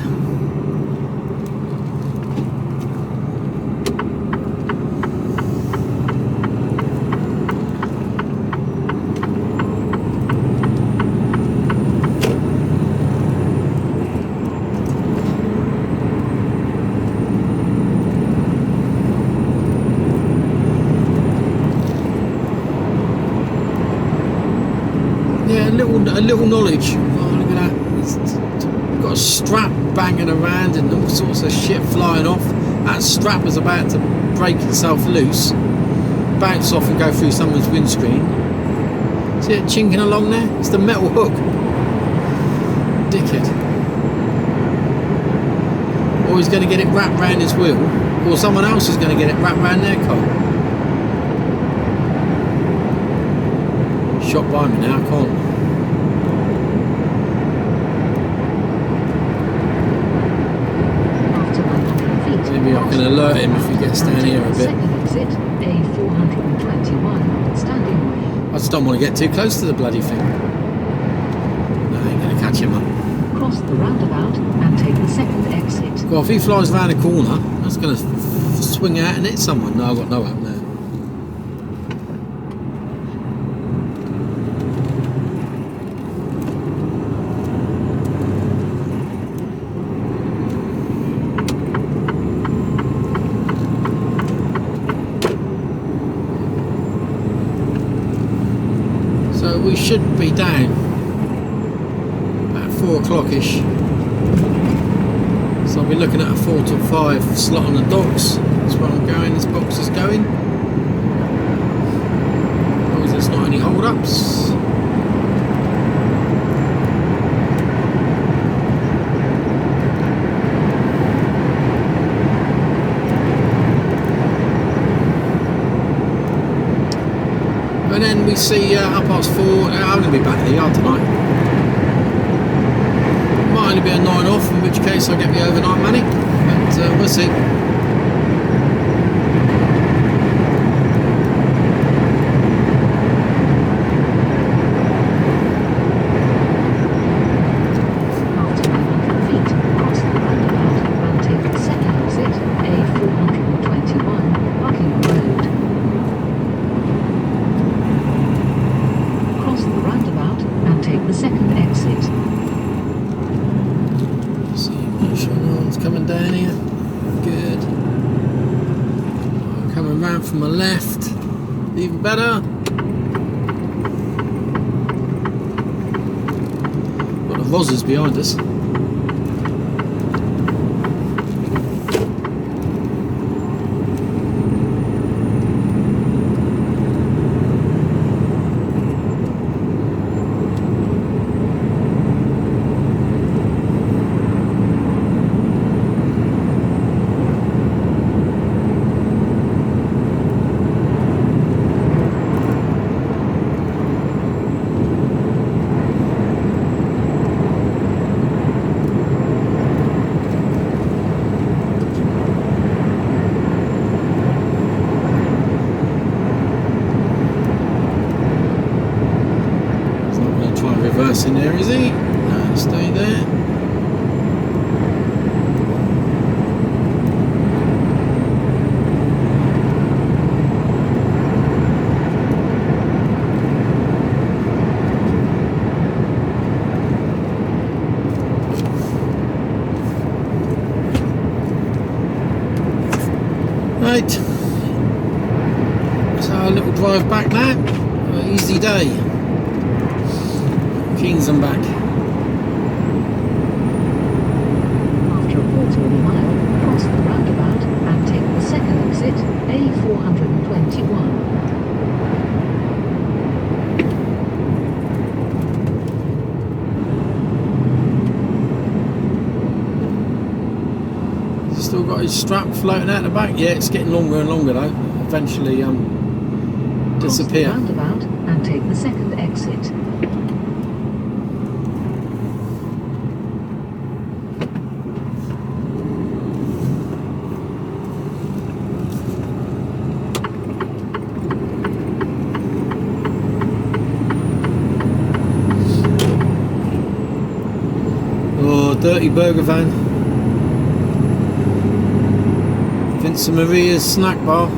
A little knowledge. Oh, look at that. It's got a strap banging around and all sorts of shit flying off. That strap was about to break itself loose, bounce off and go through someone's windscreen. See it chinking along there? It's the metal hook. Dickhead. Or he's going to get it wrapped round his wheel, or someone else is going to get it wrapped round their car. Shot by me now, I can't. Maybe I can alert him if he gets down here a bit. Second exit, A421, standing way. I just don't want to get too close to the bloody thing. No, I ain't going to catch him up. Cross the roundabout and take the second exit. Well, if he flies around a corner, that's going to swing out and hit someone. No, I've got no hope there. We should be down about 4 o'clock-ish, so I'll be looking at a 4 till 5 slot on the docks. That's where I'm going, this box is going, as long as there's not any hold-ups. And then we see 4:30. I'm going to be back at the yard tonight. Might only be a 9 off, in which case I'll get me overnight money, but we'll see. After 900 feet, cross the roundabout and take the second exit, A421, Bucking Road. Cross the roundabout and take the second exit. See, make sure no one's coming down here. Good. I'm coming round from my left. Even better. Got the Rozzers behind us. In there, is he? No, stay there. Right. So a little drive back now. Easy day. Keynes and back. After a quarter of a mile, cross the roundabout and take the second exit, A421. Still got his strap floating out the back. Yeah, it's getting longer and longer though. Eventually disappear. Cross the roundabout and take the second exit. Oh, dirty burger van. Vincent Maria's snack bar.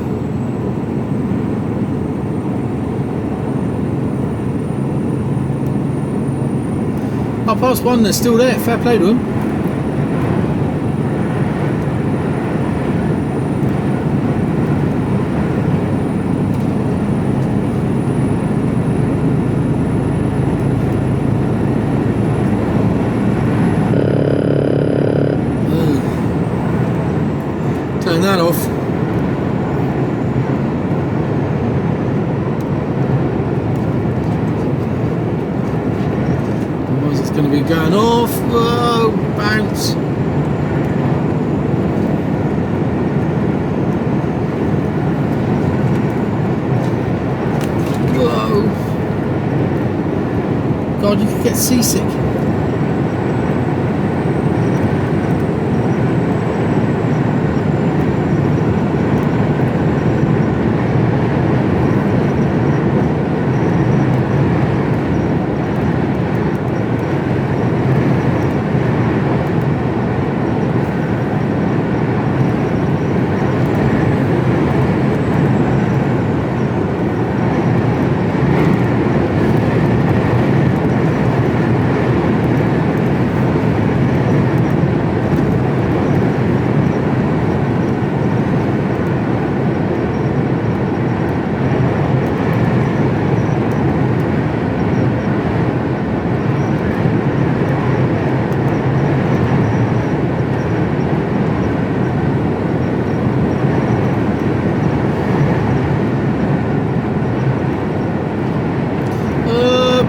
1:30, they're still there. Fair play to them. Turn that off. Otherwise it's going to be going off. Whoa, bounce. Whoa. God, you could get seasick.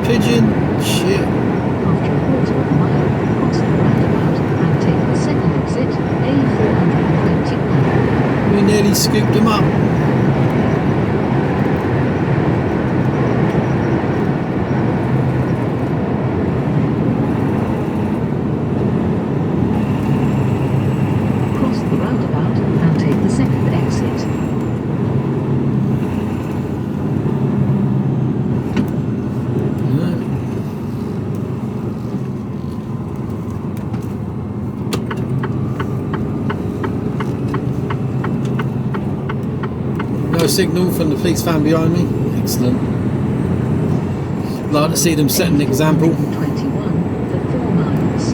Pigeon shit. After a quarter of a mile, cross the roundabout and take the second exit, A421. We nearly scooped them up. Cross the roundabout and take the second exit. No signal from the police van behind me. Excellent. Like to see them set an example. 21 for 4 miles.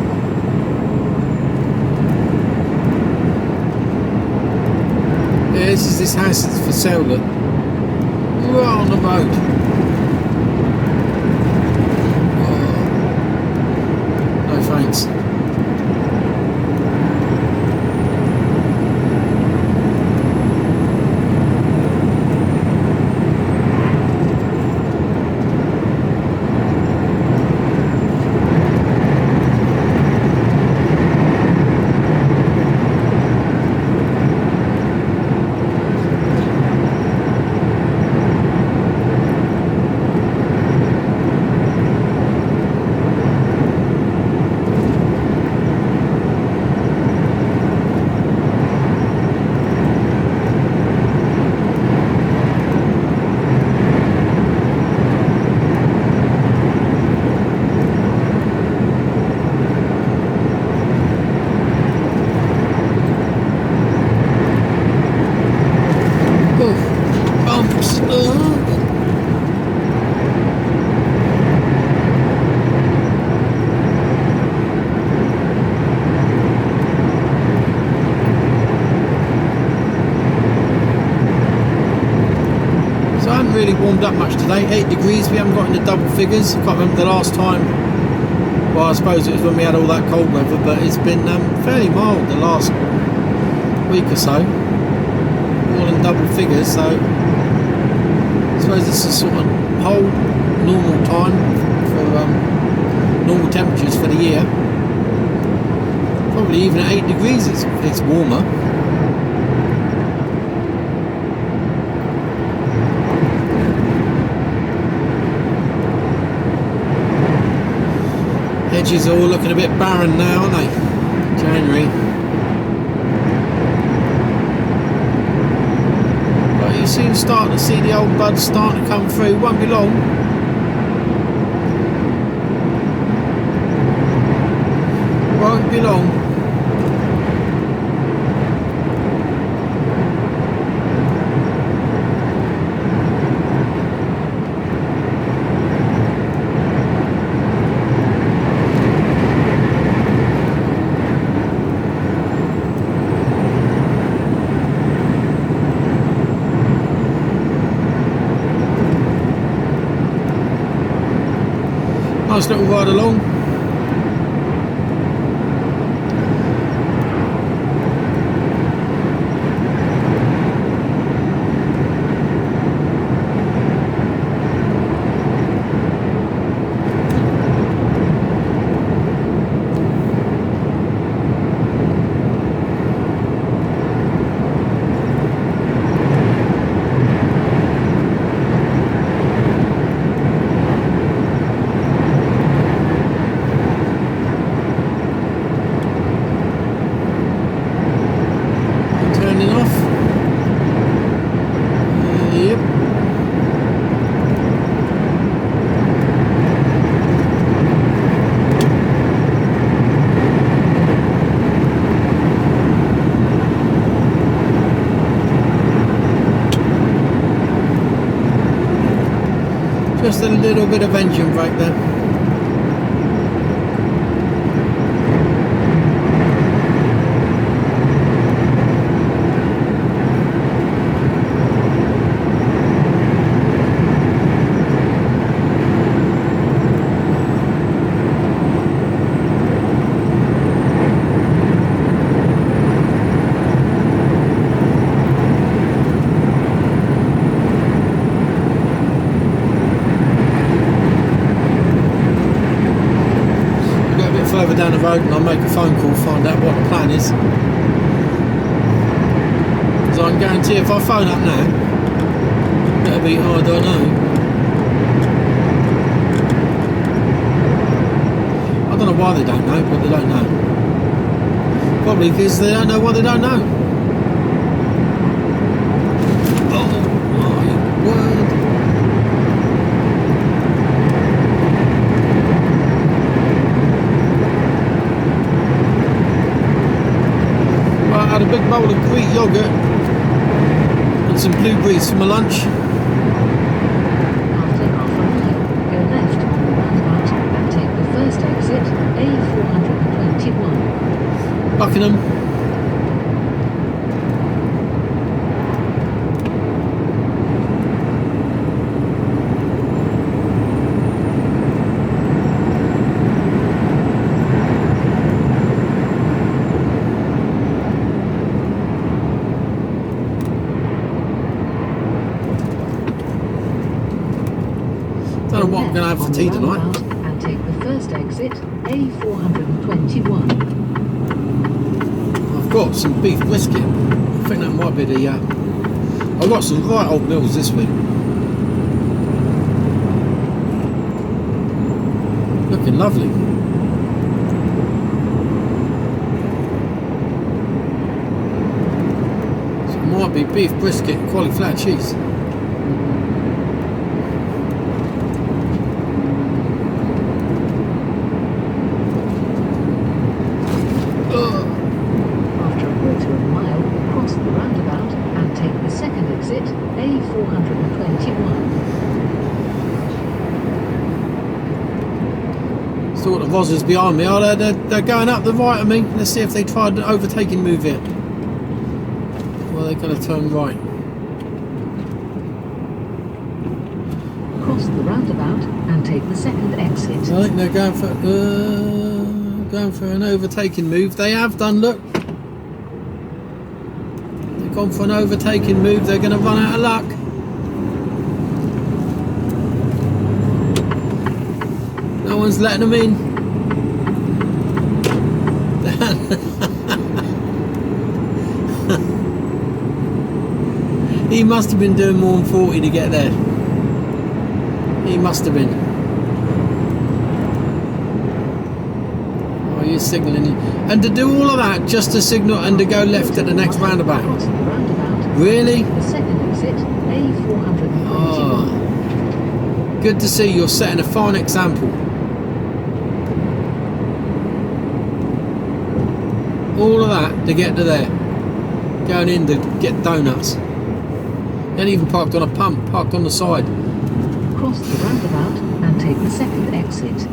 Yeah, this house is for sale. Look. Right on the road. Oh. No thanks. really warmed up much today. 8 degrees, we haven't got into double figures. I can't remember the last time. Well, I suppose it was when we had all that cold weather, but it's been fairly mild the last week or so. All in double figures, so I suppose this is sort of whole normal time for normal temperatures for the year. Probably even at 8 degrees it's warmer. Hedges are all looking a bit barren now, aren't they? January. But you soon start to see the old buds starting to come through. Won't be long. Won't be long. Nice little ride along. Just a little bit of engine brake there. Further down the road and I'll make a phone call, find out what the plan is. Because I can guarantee if I phone up now, it'll be, oh, I don't know. I don't know why they don't know, but they don't know. Probably because they don't know what they don't know. Oh my word. I had a big bowl of Greek yogurt and some blueberries for my lunch. After half a mile, go left on the roundabout and take the first exit, A421. Buckingham. I don't know what I'm going to have for tea tonight. And take the first exit, A421. I've got some beef brisket. I think that might be the... I've got some right old meals this week. Looking lovely. So it might be beef brisket and cauliflower cheese. Sort of Rozzers behind me. Oh, they're going up the right of me. Let's see if they try an overtaking move here. Well, they're going to turn right. roundabout and take the second exit. I think they're going for an overtaking move. They have done, look. They've gone for an overtaking move. They're going to run out of luck. No one's letting them in. He must have been doing more than 40 to get there. He must have been. Oh, you're signalling. And to do all of that just to signal and to go left at the next roundabout. Really? The second exit, A421. Oh, good to see you're setting a fine example. All of that to get to there. Going in to get donuts. Then even parked on a pump, parked on the side. Cross the roundabout and take the second exit.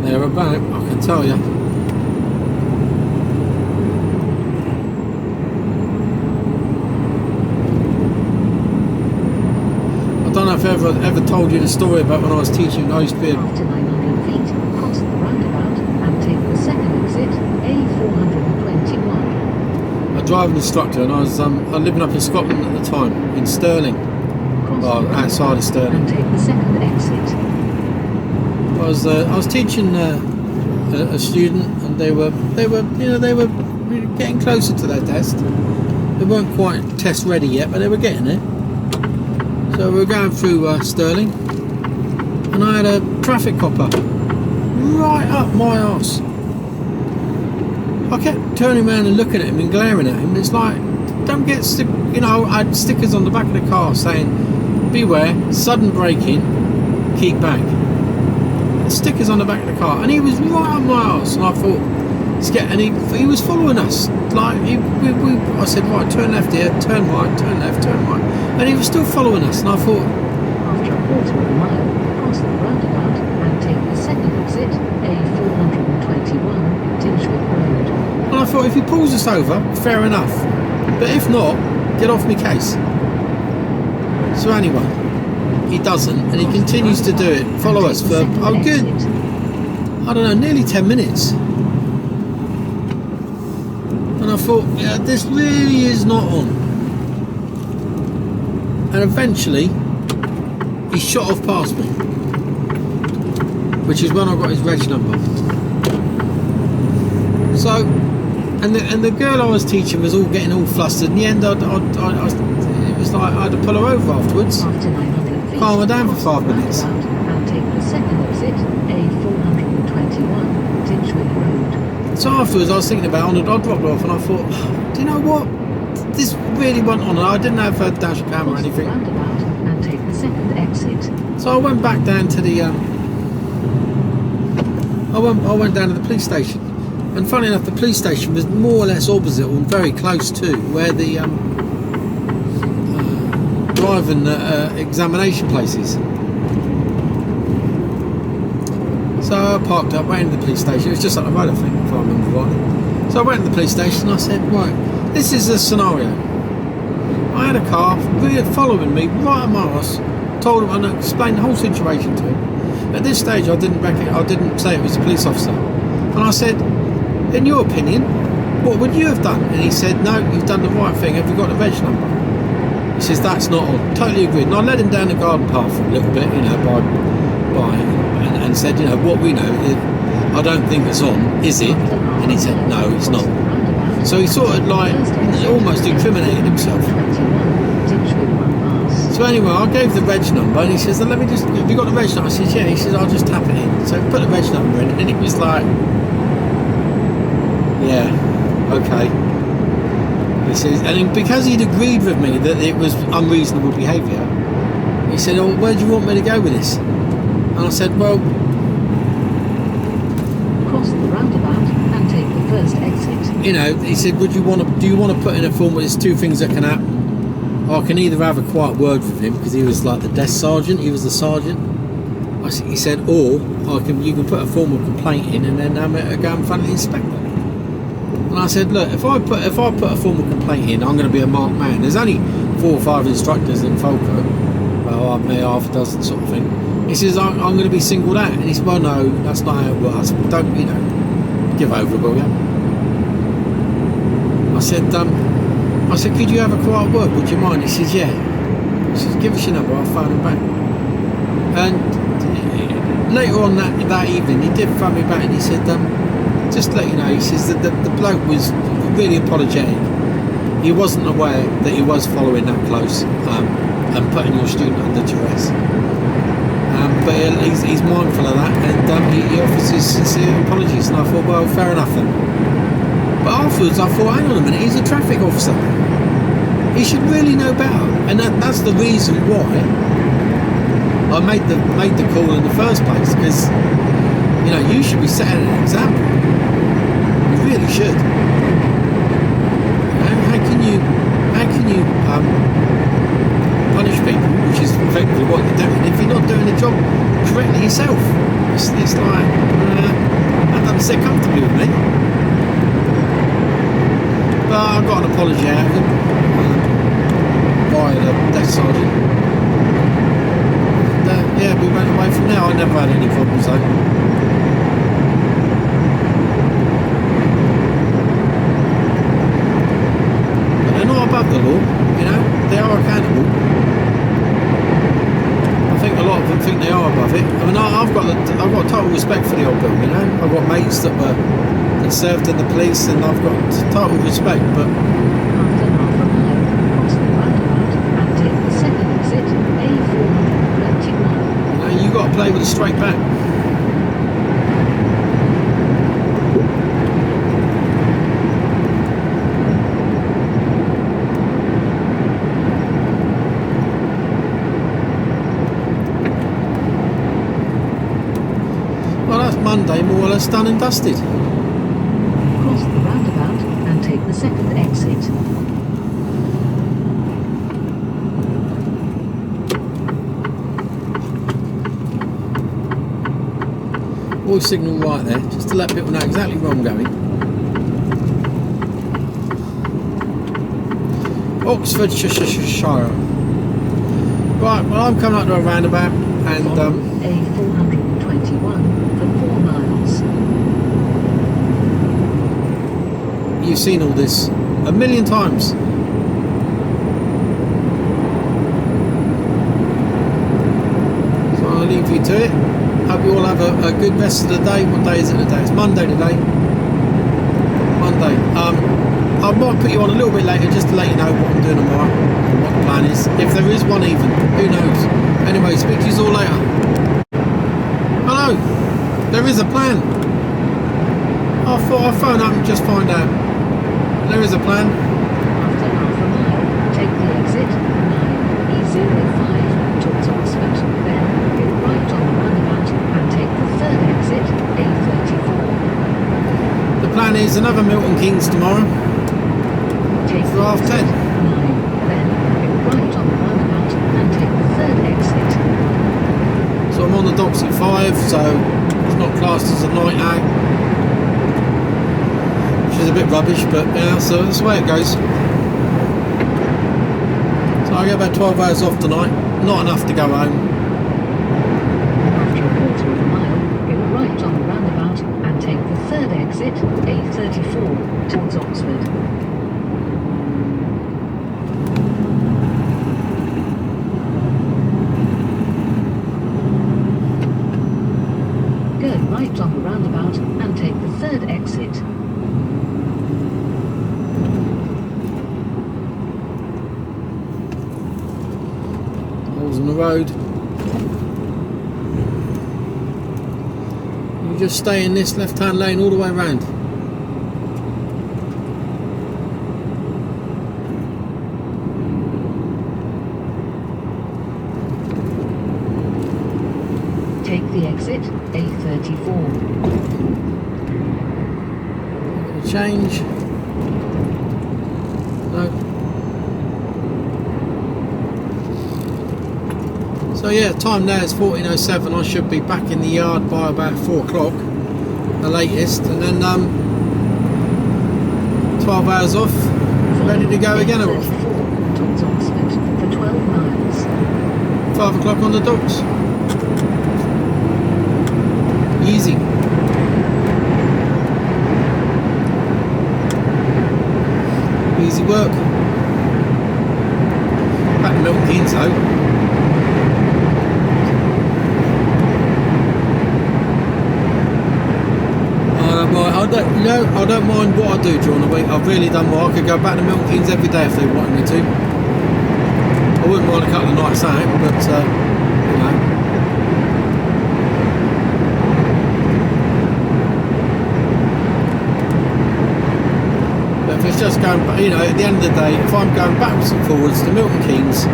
They're about, I can tell you. I don't know if I ever told you the story about when I was teaching. I used to be After 900 feet, cross the roundabout and take the second exit, A421. a driving instructor, and I was living up in Scotland at the time, in Stirling, outside of Stirling. And take the second exit. I was teaching a student, and they were getting closer to their test. They weren't quite test ready yet, but they were getting there. So we were going through Stirling, and I had a traffic copper right up my arse. I kept turning around and looking at him and glaring at him. It's like, don't get I had stickers on the back of the car saying, beware, sudden braking, keep back. Stickers on the back of the car, and he was right up my arse, and I thought, and he was following us. Like I said, right, turn left here, turn right, turn left, turn right, and he was still following us. And I thought, after a quarter of a mile, cross the roundabout and take the second exit, A421, Tinchwick Road. and I thought, if he pulls us over, fair enough, but if not, get off my case. So anyway, he doesn't, and he continues to do it. Follow us for good, I don't know, nearly 10 minutes. And I thought, yeah, this really is not on. And eventually, he shot off past me, which is when I got his reg number. So, and the girl I was teaching was all getting all flustered. In the end, it was like I had to pull her over afterwards. After 900 feet, calm her down for 5 cross the minutes. roundabout and take the second exit, A421, Tinchwick Road. So afterwards, I was thinking about it, I'd dropped her off, and I thought, do you know what? This really went on, and I didn't have a dash cam or Cross the anything. roundabout and take the second exit. So I went back down to the. I went down to the police station, and funny enough, the police station was more or less opposite, or very close to where the driving examination place is. So I parked up, went into the police station. It was just up the road, I think, if I remember rightly. So I went to the police station, and I said, right, this is the scenario. I had a car really following me right on my arse. Told him, and I explained the whole situation to him. At this stage, I didn't say it was a police officer. And I said, in your opinion, what would you have done? And he said, no, you've done the right thing. Have you got the reg number? He says, that's not on. Totally agreed. And I led him down the garden path a little bit, and said, what we know, I don't think it's on, is it? And he said, no, it's not. So he sort of almost incriminated himself. So anyway, I gave the reg number, and he says, let me just, have you got the reg number? I said, yeah. He says, I'll just tap it in. So he put the reg number in, and it was like, yeah, okay. He says, and because he'd agreed with me that it was unreasonable behaviour, he said, oh, where do you want me to go with this? And I said, well, cross the roundabout and take the first exit. He said, do you want to put in a form where there's two things that can happen? Or I can either have a quiet word with him, because he was like the desk sergeant, he was the sergeant, He said, or you can put a formal complaint in and then go in front of the inspector. And I said, look, if I put a formal complaint in, I'm going to be a marked man. There's only 4 or 5 instructors in Falco. Well, I'm there half a dozen sort of thing. He says, I'm going to be singled out. And he said, well, no, that's not how it works. Don't, give over, will you? I said, could you have a quiet word? Would you mind? He says, yeah. He says, give us your number, I'll phone him back. And later on that evening, he did phone me back and he said, just to let you know, he says that the bloke was really apologetic. He wasn't aware that he was following that close and putting your student under duress. But he's mindful of that, and he offers his sincere apologies. And I thought, well, fair enough then. But afterwards, I thought, hang on a minute, he's a traffic officer. He should really know better, and that's the reason why I made the call in the first place. Because you should be setting an example. You really should. How can you punish people, which is effectively what you're doing, if you're not doing the job correctly yourself? It's like that doesn't sit comfortably with me. But I got an apology out of him by the desk sergeant. Yeah, we went away from there. I never had any problems though. But they're not above the law, they are accountable. I think a lot of them think they are above it. I mean, I've got total respect for the old bill, I've got mates that served in the police, and I've got total respect, but After half a mile, cross the roundabout and take the second exit, A421. you've got to play with a straight back. Well, that's Monday more or less done and dusted. Cross the roundabout and take the second exit. Voice signal right there, just to let people know exactly where I'm going. Oxfordshire. Right, well, I'm coming up to a roundabout, and A421 for 4 miles. You've seen all this a million times. So I'll leave you to it. Hope you all have a good rest of the day. What day is it today? It's Monday today. Monday. I might put you on a little bit later just to let you know what I'm doing tomorrow and what the plan is. If there is one even, who knows? Anyway, speak to you all later. Hello. There is a plan. I thought I'd phone up and just find out. There is a plan. After half a mile, take the exit 9E05 towards Oxford, then go right on the roundabout and take the third exit A34. The plan is another Milton Keynes tomorrow. Take For half 10. 9, then go right on the roundabout and take the third exit. So I'm on the docks at 5, so it's not classed as a night out. Which is a bit rubbish, but yeah, so that's the way it goes. So I get about 12 hours off tonight, not enough to go home. After a quarter of a mile, go right on the roundabout and take the third exit A34 towards Oxford. Go right on the roundabout and take the third exit. Holes in the road. You just stay in this left-hand lane all the way around. Take the exit A34. Change. No. So yeah, time now is 14:07. I should be back in the yard by about 4 o'clock, the latest, and then 12 hours off, ready to go again. Towards Oxford for 12 miles. 5 o'clock on the docks. Easy. Easy work. Back to Milton Keynes though. I don't mind what I do during the week. I've really done well. I could go back to Milton Keynes every day if they wanted me to. I wouldn't mind a couple of nights out, but you know. But if it's just going, you know, at the end of the day, if I'm going backwards and forwards to Milton Keynes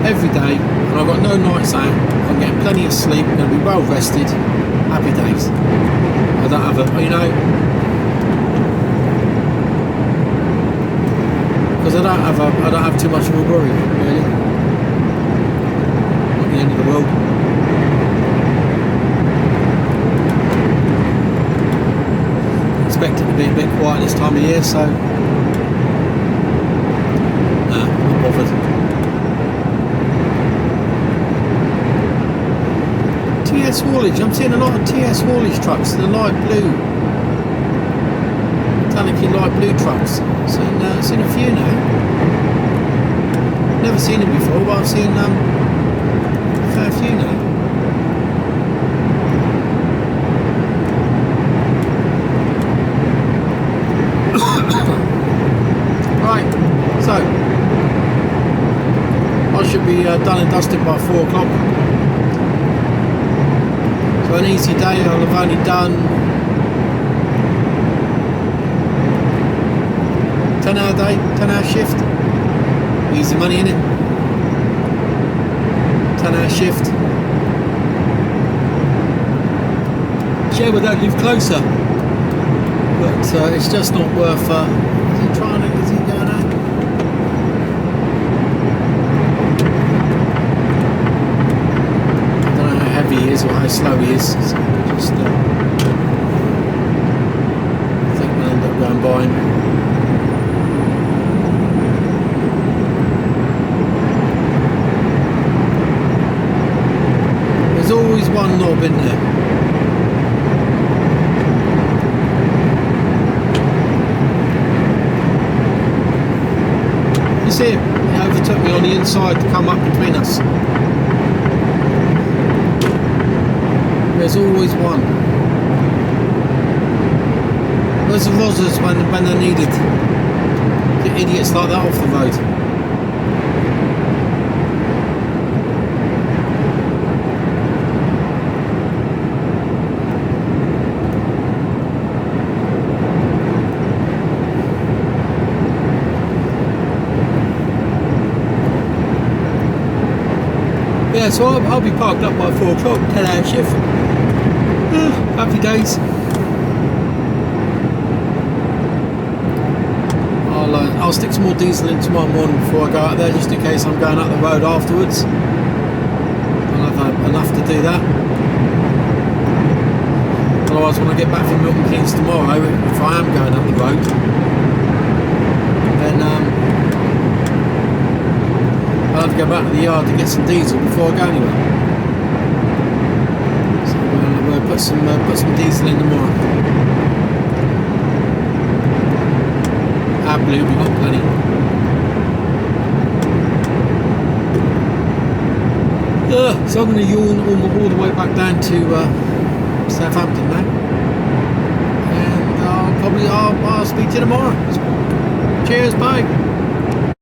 every day, and I've got no nights out, I'm getting plenty of sleep, I'm going to be well rested, happy days. I don't have a, you know, because I don't have too much of a worry, really. Not the end of the world. I expect it to be a bit quiet this time of year, so nah, not bothered. TS haulage, I'm seeing a lot of TS haulage trucks, the light blue, metallic light blue trucks. Seen a few now. Never seen them before, but I've seen a fair few now. Right, so I should be done and dusted by 4 o'clock. So an easy day. I'll have only done 10-hour day, 10-hour shift. Easy money in it. 10-hour shift. Yeah, we don't live closer, but it's just not worth. Is he trying to? Is he going out? I don't know how heavy he is or how slow he is. So just I think we'll end up going by him. There's always one knob in there. You see him? He overtook me on the inside to come up between us. There's always one. Where's the Rozzers when they're needed? Get idiots like that off the road. Yeah, so I'll be parked up by 4 o'clock, 10-hour shift. Happy days. I'll stick some more diesel in tomorrow morning before I go out there, just in case I'm going up the road afterwards. I'll have enough to do that. Otherwise, when I get back from Milton Keynes tomorrow, if I am going up the road, then I'll have to go back to the yard to get some diesel before I go anywhere. So we'll put some diesel in tomorrow. Our blue, we've got plenty. So I'm going to yawn all the way back down to Southampton now, and I'll speak to you tomorrow. Cheers, bye.